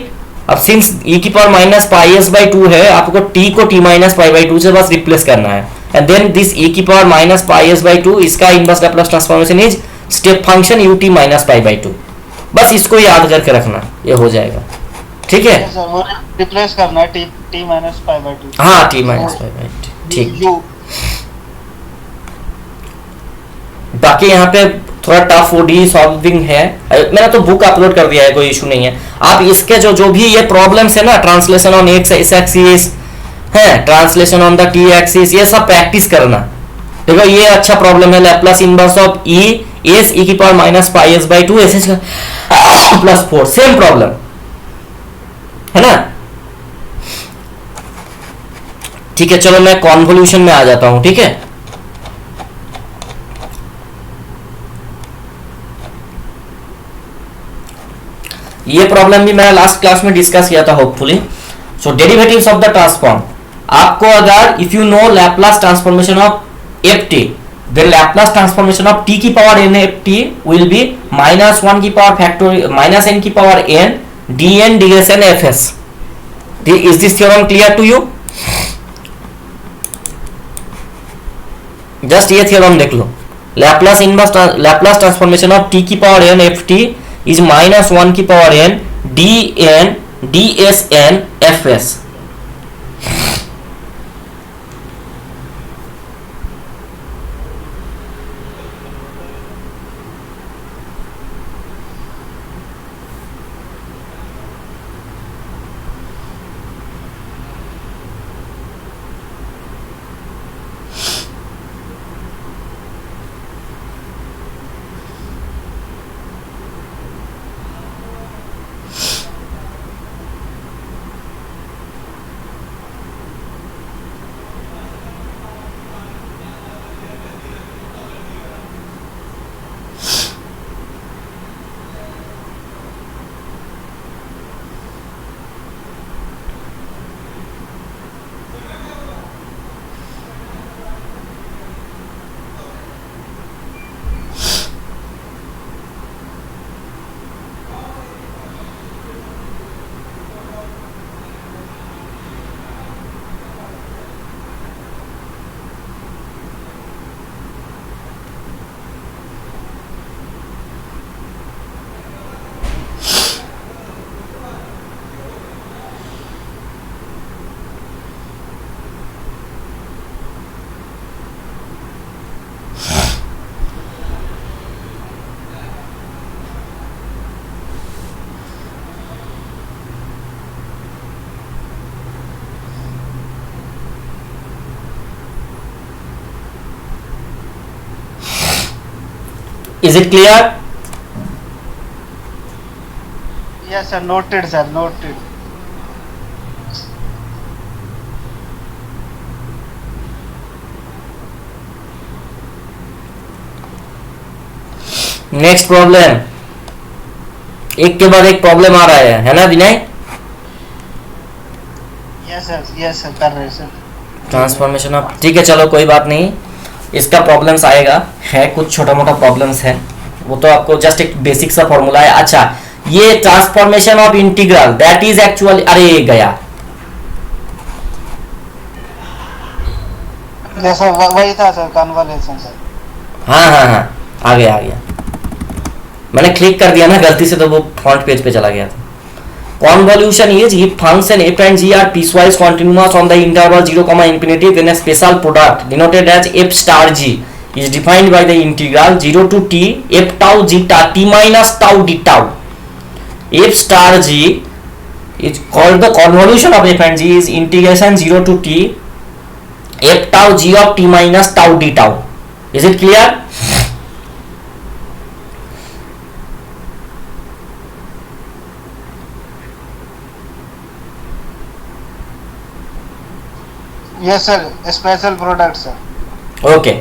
अब सिंस e की पावर -πs/2 है, आपको t को t minus pi/2 से बस रिप्लेस करना है, एंड देन दिस e की पावर -πs/2 इसका inverse Laplace transformation is step function ut minus pi/2। बस इसको याद करके रखना, ये हो जाएगा। ठीक है सर, वो रिप्लेस करना है t minus pi/2। हाँ, t minus pi/2, ठीक। बाकी यहाँ पे थोड़ा टफ ओडी सॉल्विंग है। मैंने तो बुक अपलोड कर दिया है, कोई इशू नहीं है। आप इसके जो भी ये प्रॉब्लम्स है ना, ट्रांसलेशन ऑन एक्स एक्सिस है, translation on the T axis, ये सब प्रैक्टिस करना। देखो ये अच्छा प्रॉब्लम है, Laplace inverse of e s e की power -πs/2 s plus 4, same problem है ना। ठीक है, चलो मैं कॉन्वोल्यूशन में आ जाता हूं। ठीक है, ये प्रॉब्लम भी मैंने लास्ट क्लास में डिस्कस किया था hopefully. So derivatives of the transform, आपको अगर if you no Laplace transformation of ft then Laplace transformation of t की power n ft will be minus 1 की power factorial minus n की power n dn dsn fs. Is this theorem clear to you? Just ये थ्योरम देख लो, Laplace inverse Laplace transformation of t की power n F T is minus 1 की power n D N D S N F S. Is it clear? Yes sir, noted sir, noted. Next problem, एक के बाद एक प्रॉब्लम आ रहा है ना विनय? यस सर कर रहे सर. ट्रांसफॉर्मेशन ऑफ, ठीक है चलो कोई बात नहीं, इसका प्रॉब्लम्स आएगा, है कुछ छोटा मोटा प्रॉब्लम्स है, वो तो आपको जस्ट एक बेसिक सा फॉर्मूला है. अच्छा, ये transformation of integral that is actually, अरे गया जैसा वही था सर, कन्वोल्यूशन सर. हाँ आ गया, मैंने क्लिक कर दिया ना गलती से तो वो फ्रंट पेज पे चला गया था. Convolution is if function f and g are piecewise continuous on the interval 0, infinity, then a special product denoted as f star g is defined by the integral 0 to t f tau zeta t minus tau d tau. F star g is called the convolution of f and g is integration 0 to t f tau g of t minus tau d tau. Is it clear? Yes sir, special product sir. Okay,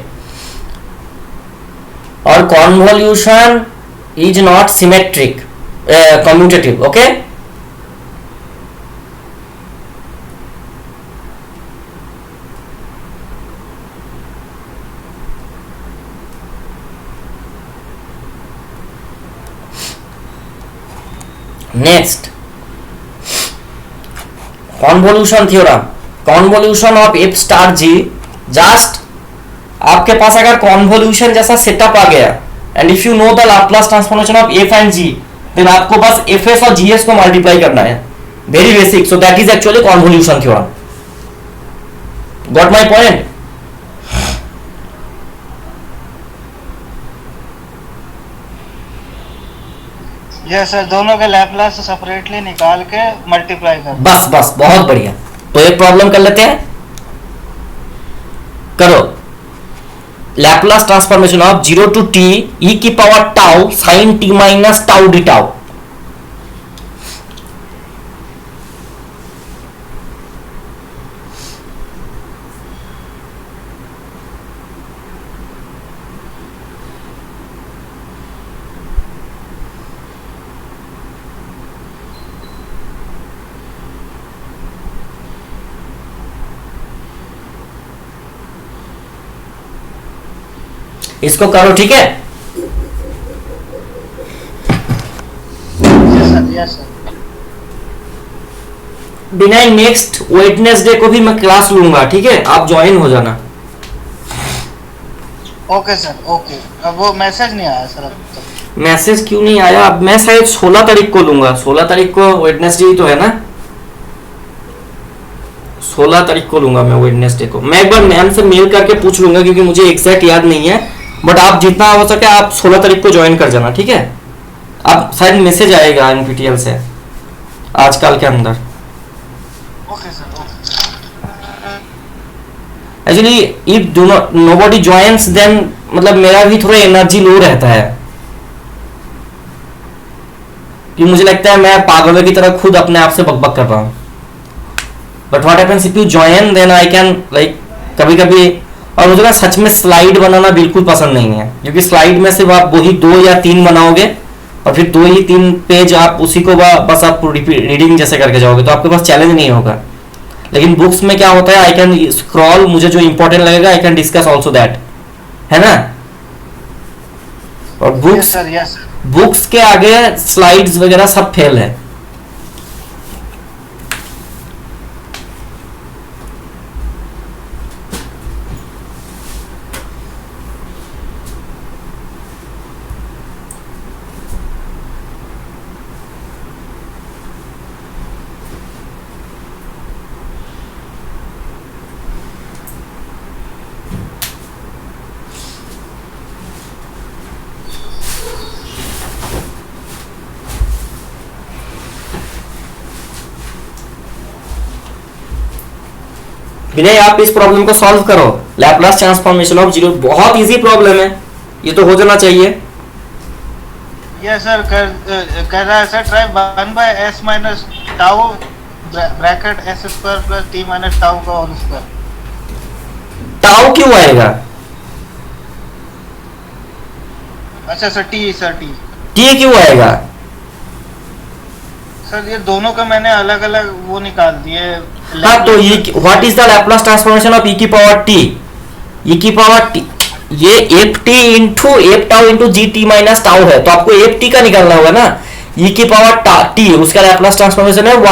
और convolution is not symmetric commutative. Okay, next convolution theorem, convolution of F star G. Just आपके पास अगर कॉन्वोल्यूशन जैसा सेटअप आ गया and if you know the Laplace transformation of F and G, then आपको बस एफ एस और जी एस को मल्टीप्लाई करना है, very basic. So that is actually convolution theorem. Got my point? Yes sir, दोनों के लैप्लास सेपरेटली निकाल के मल्टीप्लाई कर. बस बहुत बढ़िया. तो एक प्रॉब्लम कर लेते हैं, करो. Laplace transformation of 0 to t e की power tau sin t minus tau d tau. इसको करो, ठीक है। Yes sir. बिना नेक्स्ट वेडनेसडे को भी मैं क्लास लूंगा, ठीक है, आप ज्वाइन हो जाना। Okay sir okay. अब वो मैसेज नहीं आया सर अब तक। मैसेज क्यों नहीं आया? अब मैं शायद 16 तारीख को लूंगा। 16 तारीख को वेडनेसडे ही तो है ना? 16 तारीख को लूंगा मैं वेडनेसडे को। मैं एक बार मैम से मेल करके पूछ लूंगा क्योंकि मुझे एग्जैक्ट याद नहीं है, बट आप जितना हो सके आप 16 तारीख को ज्वाइन कर जाना, ठीक है। अब शायद मैसेज आएगा एनपीटीईएल से आजकल के अंदर। Okay sir okay. Actually if do not nobody joins then मतलब मेरा भी थोड़ा एनर्जी लो रहता है, कि मुझे लगता है मैं पागलों की तरह खुद अपने आप से बकबक कर रहा हूँ। But what happens if you join then I can like कभी कभी। और मुझे ना सच में स्लाइड बनाना बिल्कुल पसंद नहीं है, क्योंकि स्लाइड में सिर्फ आप वही 2 या 3 बनाओगे और फिर 2 ही 3 पेज आप उसी को बस आप रीडिंग जैसे करके जाओगे, तो आपके पास चैलेंज नहीं होगा। लेकिन बुक्स में क्या होता है, आई कैन स्क्रॉल, मुझे जो इंपॉर्टेंट लगेगा I can discuss also that, है ना। और बुक्स बुक्स के आगे स्लाइड्स वगैरह सब फेल है। विनय आप इस प्रॉब्लम को सॉल्व करो। लैपलास ट्रांसफॉर्मेशन ऑफ जीरो बहुत इजी प्रॉब्लम है, ये तो हो जाना चाहिए। Yes sir. कर रहा है sir. Try 1 by s minus tau bracket s square plus t minus tau का होल स्क्वायर। टाउ क्यों आएगा? अच्छा sir t sir t t क्यों आएगा? सर ये दोनों का मैंने अलग अलग वो निकाल दिए। हाँ तो ये what is the Laplace transformation of e की पावर t? e की पावर t ये F T into F tau into G T minus tau है, तो आपको एफ टी का निकालना होगा ना। e की पावर टी उसका लैपलास ट्रांसफॉर्मेशन है 1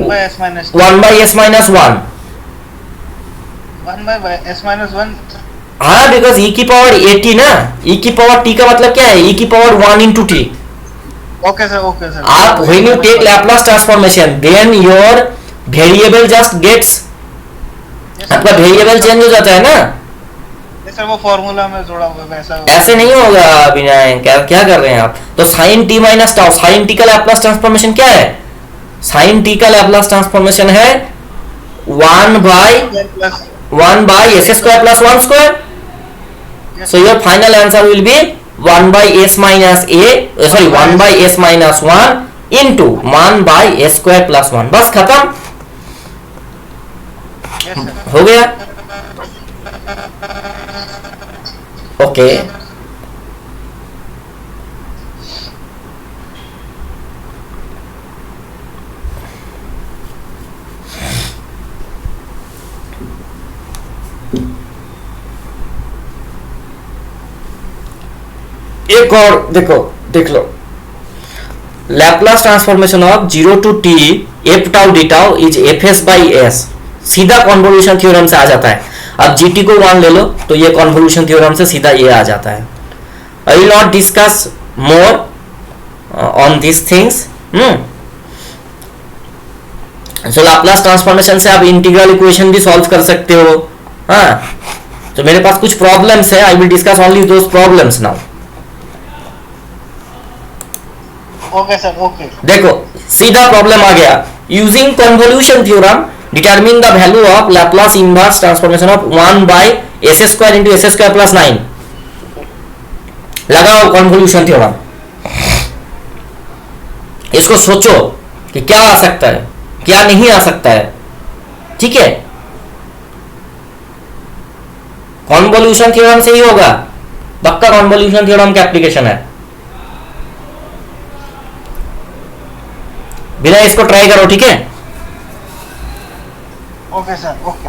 by s minus 1 by s minus 1। 1 by s minus 1। हाँ बिकॉज e की पावर ए टी ना, e की पावर t का मतलब क्या है? e की पावर 1 इंटू टी। Okay sir. आप when you take Laplace transformation then your variable just gets, आपका वेरिएबल चेंज हो जाता है ना। सर वो फॉर्मूला में जोड़ा हुआ वैसा ऐसे नहीं होगा विनय, क्या कर रहे हैं आप? तो sine T minus tau, sine T का लैपलास ट्रांसफॉर्मेशन क्या है? साइन टी का लैपलास ट्रांसफॉर्मेशन है 1 by S square plus 1 square. So your final answer will be 1 by S minus A sorry 1 by S minus 1 into 1 by S square plus 1। बस खत्म हो गया। ओके एक और देख लो Laplace transformation of 0 to T F tau d tau is F S by S, सीधा कॉन्वोल्यूशन थ्योरम से आ जाता है। अब जीटी को 1 ले लो तो ये कॉन्वोल्यूशन थ्योरम से सीधा ये आ जाता है। I will not discuss more on this things. So Laplace transformation से आप इंटीग्रल इक्वेशन भी सॉल्व कर सकते हो। हाँ तो मेरे पास कुछ प्रॉब्लम्स है, आई will discuss only those problems now. Okay sir okay. देखो सीधा प्रॉब्लम आ गया। Using convolution theorem determine the value of Laplace inverse transformation of 1 by S square into s square plus 9। लगाओ कन्वोल्यूशन थ्योरम, इसको सोचो कि क्या आ सकता है क्या नहीं आ सकता है। ठीक है कन्वोल्यूशन थ्योरम से ही होगा, पक्का कन्वोल्यूशन थ्योरम का एप्लीकेशन है। बिना इसको ट्राई करो, ठीक है। Okay sir okay.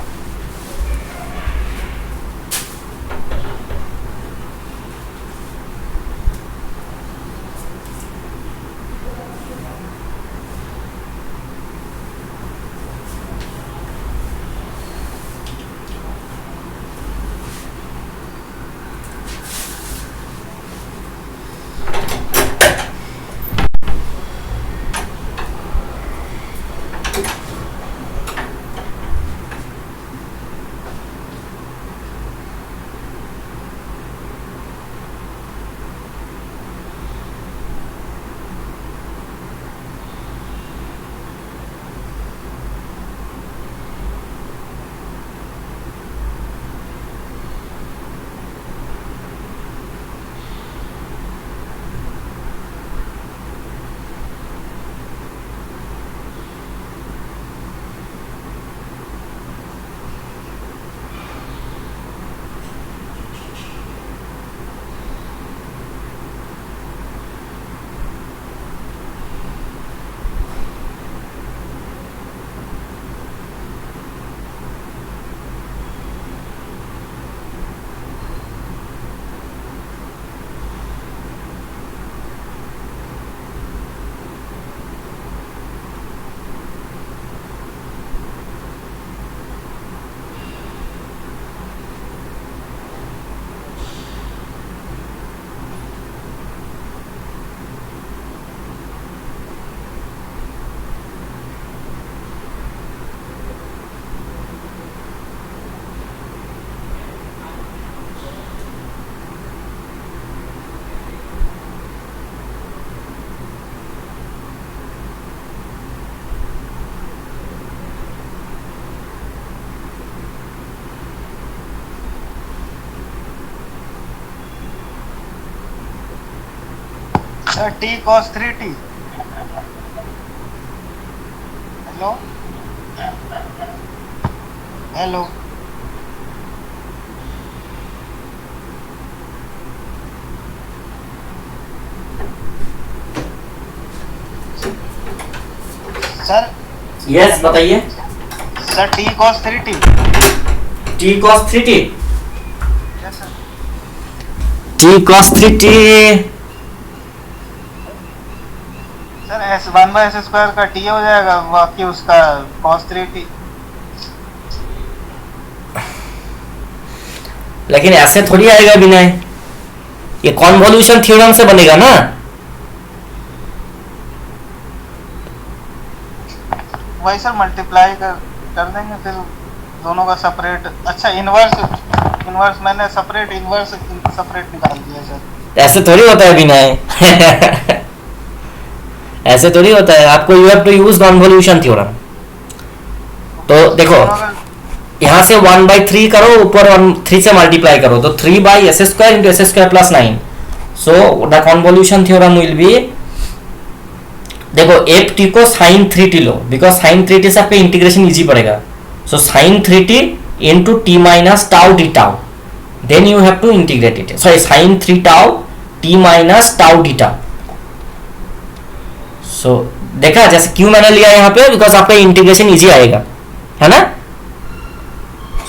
Sir T cos 3t। Hello hello sir. Yes बताइए। Sir T cos 3t। T cos 3t, yes sir. T cos 3t। Sir s1/s² का t हो जाएगा, बाकी उसका cos 3t। लेकिन ऐसे थोड़ी आएगा विनय, ये कॉन्वोल्यूशन थ्योरम से बनेगा ना। वही सर मल्टीप्लाई कर देंगे फिर दोनों का सेपरेट। अच्छा इनवर्स मैंने सेपरेट निकाल दिया सर। ऐसे थोड़ी होता है विनय। ऐसे थोड़ी होता है, आपको you have to use convolution theorem. तो देखो यहां से 1/3 करो, ऊपर 3 से मल्टीप्लाई करो, तो 3/s² into s² plus 9। So the convolution theorem will be, देखो ft को sin 3t low, because sin 3t से आपका इंटीग्रेशन इजी पड़ेगा। सो sin 3t into t minus tau d tau, then you have to integrate it, sorry sin 3 tau t minus tau d tau। सो देखा जैसे क्यों मैंने लिया यहाँ पे, बिकॉज आपका इंटीग्रेशन इजी आएगा, है ना।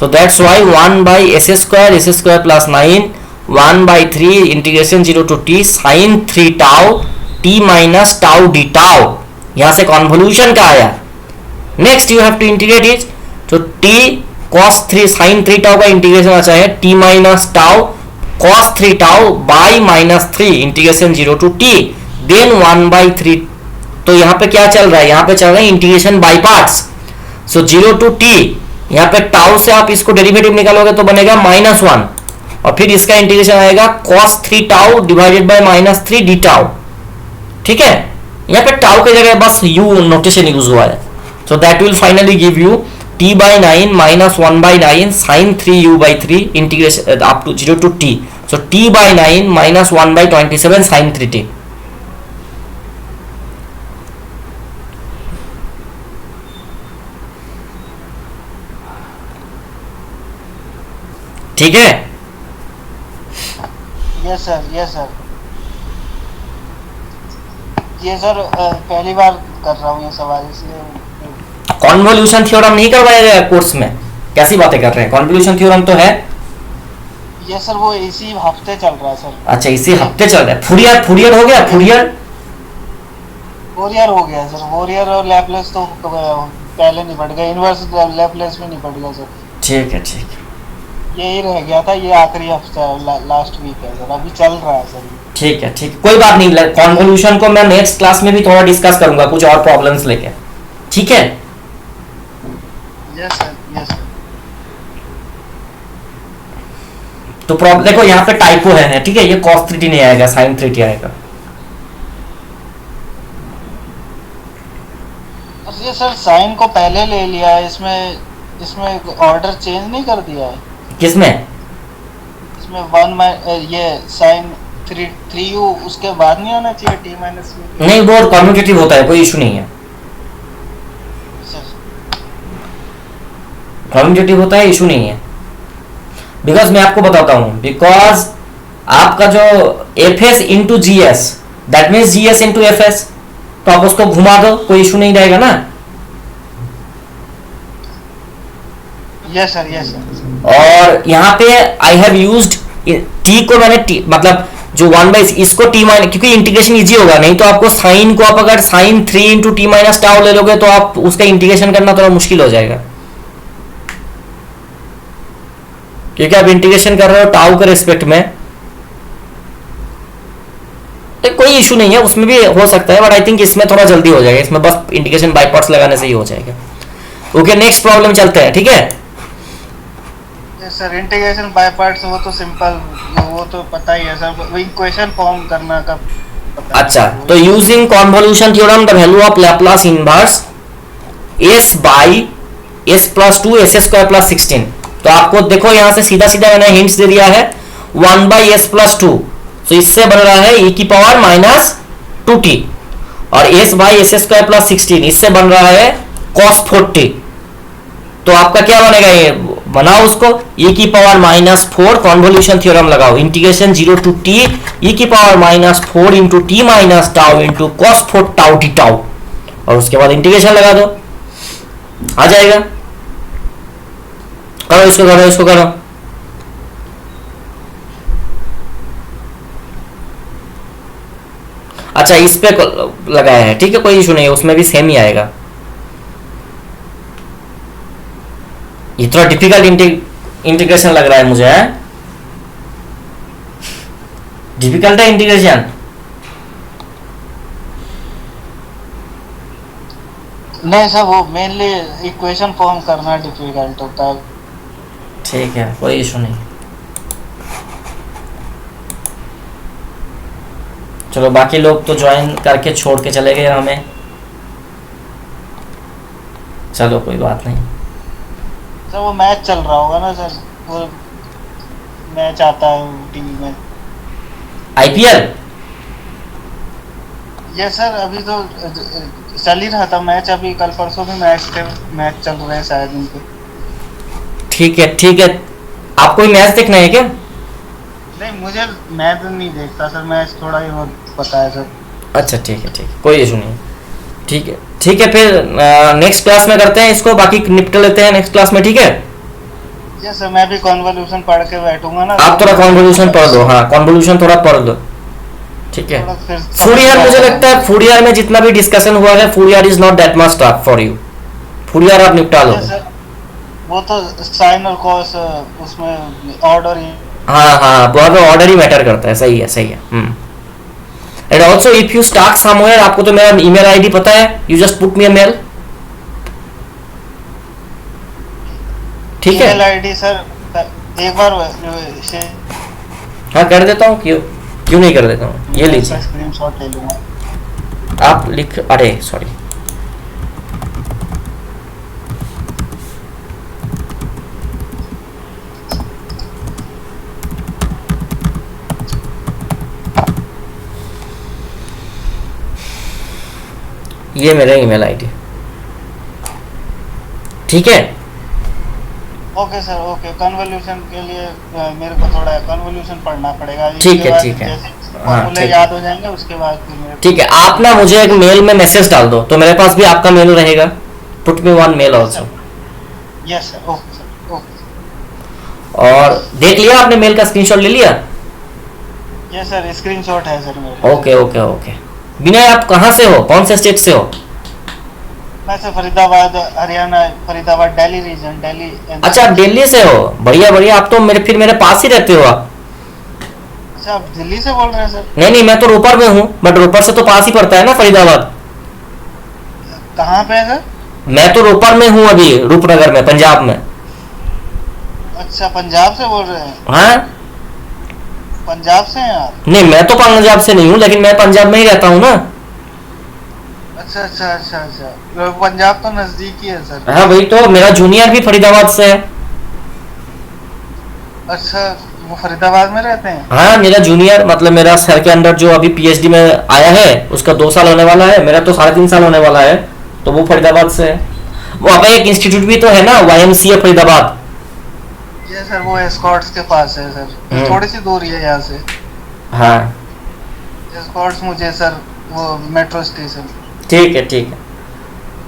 So that's why 1/s² plus 9 1/3 integration 0 to t sin 3 tau t minus tau d tau, यहां से कॉन्वोल्यूशन का आया। Next you have to integrate it, तो t cos 3 sin 3 tau का इंटीग्रेशन अच्छा है t minus tau cos 3 tau by -3 integration 0 to t, then 1/3। तो यहाँ पे क्या चल रहा है, यहाँ पे चल रहा है integration by parts. So 0 to t, यहाँ पे टाउ से आप इसको डेरिवेटिव निकालोगे तो बनेगा -1, और फिर इसका इंटीग्रेशन आएगा cos 3 tau divided by -3 d tau। ठीक है, यहाँ पे टाउ की जगह बस u नोटेशन यूज हुआ है। So that will finally give you t/9 -1/9 sin 3u/3 integration up to 0 to t। So t/9 -1/27 sin 3t। ठीक है। Yes sir yes sir. ये सर पहली बार कर रहा हूँ ये सवाल, इसलिए। कॉन्वोल्यूशन थ्योरम नहीं करवाया गया कोर्स में, कैसी बातें कर रहे हैं, कॉन्वोल्यूशन थ्योरम तो है। ये सर वो इसी हफ्ते चल रहा है सर। अच्छा इसी हफ्ते चल रहा है। फूरियर हो गया, फूरियर हो गया सर। फोरियर और लैपलेस तो पहले नहीं पड़ गया, इनवर्स लैपलेस में नहीं पड़ गया सर। ठीक है ठीक है, यही रह गया था, ये आखिरी हफ्ता लास्ट वीक है सर, अभी चल रहा है सर। ठीक है ठीक, कोई बात नहीं। कॉन्वोल्यूशन को मैं नेक्स्ट क्लास में भी थोड़ा डिस्कस करूंगा कुछ और प्रॉब्लम्स लेके, ठीक है। Yes sir yes sir. तो प्रॉब्लम देखो यहाँ पे टाइपो है, ठीक है, ये cos 3t नहीं आएगा, sin 3t आएगा। ये सर साइन को पहले ले लिया है, इसमें ऑर्डर चेंज नहीं कर दिया है। किसमें? इसमें 1 ये साइन 3u उसके बाद नहीं आना चाहिए t-u। नहीं, वो कम्यूटेटिव होता है, कोई इशू नहीं है। कम्यूटेटिव होता है, इशू नहीं है। बिकॉज मैं आपको बताता हूं, बिकॉज आपका जो fs into GS that means GS into fs, तो आप उसको घुमा दो, कोई इशू नहीं रहेगा ना। Yes sir yes sir. और यहाँ पे आई हैव यूज्ड t को मैंने मतलब जो 1/, इसको t माइनस, क्योंकि इंटीग्रेशन इजी होगा, नहीं तो आपको साइन को आप अगर sine 3 into t minus tau ले लोगे तो आप उसका इंटीग्रेशन करना थोड़ा मुश्किल हो जाएगा, क्योंकि आप इंटीग्रेशन कर रहे हो टाउ के रिस्पेक्ट में। तो कोई इशू नहीं है, उसमें भी हो सकता है, बट आई थिंक इसमें थोड़ा जल्दी हो जाएगा, इसमें बस इंटीग्रेशन बाय पार्ट्स लगाने से ही हो जाएगा। ओके नेक्स्ट प्रॉब्लम चलते हैं, ठीक है। सर इंटीग्रेशन बाय पार्ट्स वो तो सिंपल, वो तो पता ही है सर, वो इक्वेशन फॉर्म करना का पता है। अच्छा, तो using convolution theorem the value of Laplace inverse s by s plus 2 s² plus 16। तो आपको देखो यहाँ से सीधा सीधा मैंने हिंट्स दे दिया है, 1/s प्लस 2, तो इससे बन रहा है e की पावर 2t, और s by s square plus 16 इससे बन रहा है cos 4t। तो आपका क्या बनेगा, ये बनाओ उसको, e की पावर माइनस 4, कॉन्वोल्यूशन थ्योरम लगाओ, इंटीग्रेशन 0 टू t e की power minus 4 into t minus tau into cos 4 tau T tau, और उसके बाद इंटीग्रेशन लगा दो, आ जाएगा। करो इसको, करो इसको, करो। अच्छा इस पे लगाया है, ठीक है, कोई इशू नहीं है, उसमें भी सेम ही आएगा। ये थोड़ा डिफिकल्ट इंटीग्रेशन लग रहा है मुझे, है डिफिकल्ट है इंटीग्रेशन। नहीं सर, वो मेनली इक्वेशन फॉर्म करना डिफिकल्ट होता है। ठीक है, कोई इशू नहीं। चलो बाकी लोग तो ज्वाइन करके छोड़ के चले गए हमें, चलो कोई बात नहीं। सर वो मैच चल रहा होगा ना सर, वो मैच आता है टीवी में, आईपीएल। ये सर अभी तो चल ही रहा था मैच, अभी कल परसों भी मैच चल रहे हैं शायद उनके। ठीक है ठीक है, आपको भी मैच देखना है क्या? नहीं मुझे, मैं तो नहीं देखता सर मैच, थोड़ा ही बहुत पता है सर। अच्छा ठीक है ठीक है, कोई इशू नहीं। ठीक है ठीक है, फिर नेक्स्ट क्लास में करते हैं इसको, बाकी निपटा लेते हैं नेक्स्ट क्लास में, ठीक है। ये सर मैं भी कॉन्वोल्यूशन पढ़ के बैठूंगा ना। आप थोड़ा कॉन्वोल्यूशन पढ़ लो, हाँ कॉन्वोल्यूशन थोड़ा पढ़ लो, ठीक है। फूरियर, मुझे लगता है फूरियर में जितना भी डिस्कशन हुआ है, Fourier is not that much tough for you, Fourier आप निपटा लो। वो तो साइन और कॉस उसमें ऑर्डर ही, हाँ हाँ, बहुत ऑर्डर ही मैटर करता है, सही है सही है। And also if you start somewhere, आपको तो मेरा ईमेल आईडी पता है, you just put me a mail, ठीक है। ईमेल आईडी सर एक बार हाँ कर देता हूँ, क्यों क्यों नहीं कर देता हूँ, ये लीजिए स्क्रीनशॉट ले लूंगा। आप लिख, अरे सॉरी, ये मेरा ईमेल आईडी, ठीक है। ओके सर ओके, कन्वोल्यूशन के लिए मेरे को थोड़ा कन्वोल्यूशन पढ़ना पड़ेगा। ठीक है ठीक है, हाँ ठीक याद हो जाएंगे उसके बाद फिर ठीक है। आप ना मुझे एक मेल में मैसेज डाल दो, तो मेरे पास भी आपका मेल रहेगा, put me one mail also. Yes sir, okay sir okay. और देख लिया आपने मेल का स्क्रीनशॉट ले लिया? यस सर, स्क्रीनशॉट है सर मेरे। Okay okay okay. विनय आप कहाँ से हो, कौन से स्टेट से हो? मैं सर फरीदाबाद हरियाणा, फरीदाबाद दिल्ली रीजन, दिल्ली। अच्छा आप दिल्ली से हो, बढ़िया बढ़िया, आप तो मेरे पास ही रहते हो आप। अच्छा आप दिल्ली से बोल रहे हैं सर? नहीं नहीं, मैं तो रोपर में हूँ, बट रोपर से तो पास ही पड़ता है ना फरीदाबाद। कहाँ पे है सर? मैं तो रोपर में हूँ अभी, रूपनगर में, पंजाब में। अच्छा पंजाब से बोल रहे हैं? हाँ पंजाब से हैं आप? नहीं मैं तो पंजाब से नहीं हूँ, लेकिन मैं पंजाब में ही रहता हूँ ना। अच्छा अच्छा अच्छा अच्छा, पंजाब तो नजदीक ही है सर। हाँ वही तो, मेरा जूनियर भी फरीदाबाद से है। अच्छा वो फरीदाबाद में रहते हैं? हाँ मेरा जूनियर, मतलब मेरा सर के अंदर जो अभी पीएचडी में आया है, उसका 2 साल होने वाला है, मेरा तो 3.5 साल होने वाला है, तो वो फरीदाबाद से है। वहाँ पे एक इंस्टीट्यूट भी तो है ना, YMCA फरीदाबाद। ये सर वो एस्कॉर्ट्स के पास है सर, थोड़ी सी दूर है यहाँ से। हाँ एस्कॉर्ट्स मुझे सर वो मेट्रो स्टेशन। ठीक है ठीक है,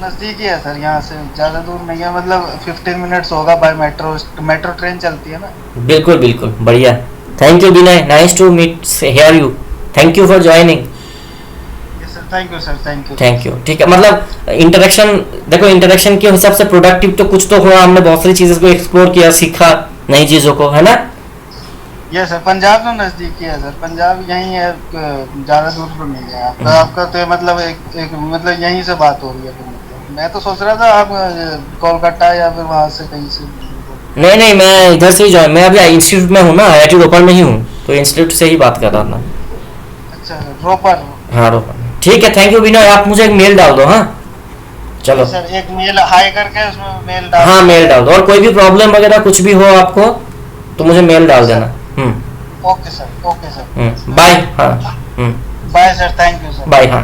नज़दीक ही है सर, यहाँ से ज़्यादा दूर नहीं है, मतलब 15 मिनट्स होगा बाय मेट्रो ट्रेन चलती है ना। बिल्कुल बिल्कुल बढ़िया। Thank you Vinay, nice to meet here you, thank you for joining. Thank you sir, thank you thank you. ठीक है, मतलब इंटरेक्शन, देखो इंटरेक्शन के हिसाब से प्रोडक्टिव तो कुछ तो हुआ, हमने बहुत सारी चीज़ों को एक्सप्लोर किया, सीखा नई चीज़ों को, है ना। ये सर पंजाब तो नज़दीक ही है सर, पंजाब यहीं है, ज़्यादा दूर तो नहीं है आपका। आपका तो मतलब एक मतलब यहीं से बात हो रही है, मतलब मैं तो सोच रहा था आप कोलकाता या फिर वहाँ से कहीं से। नहीं नहीं, मैं इधर से ही ज्वाइन, मैं अभी इंस्टीट्यूट में हूँ ना, IIT रोपर में ही हूँ, तो इंस्टीट्यूट से ही बात कर रहा था। अच्छा रोपर? हाँ रोपर, ठीक है। थैंक यू विनय, आप मुझे एक मेल डाल दो। हाँ चलो सर, एक मेल हाई करके उसमें मेल डाल। हाँ मेल डाल दो, और कोई भी प्रॉब्लम वगैरह कुछ भी हो आपको तो मुझे मेल डाल देना। Okay sir, okay sir, bye. हाँ bye sir, thank you sir. Bye. हाँ।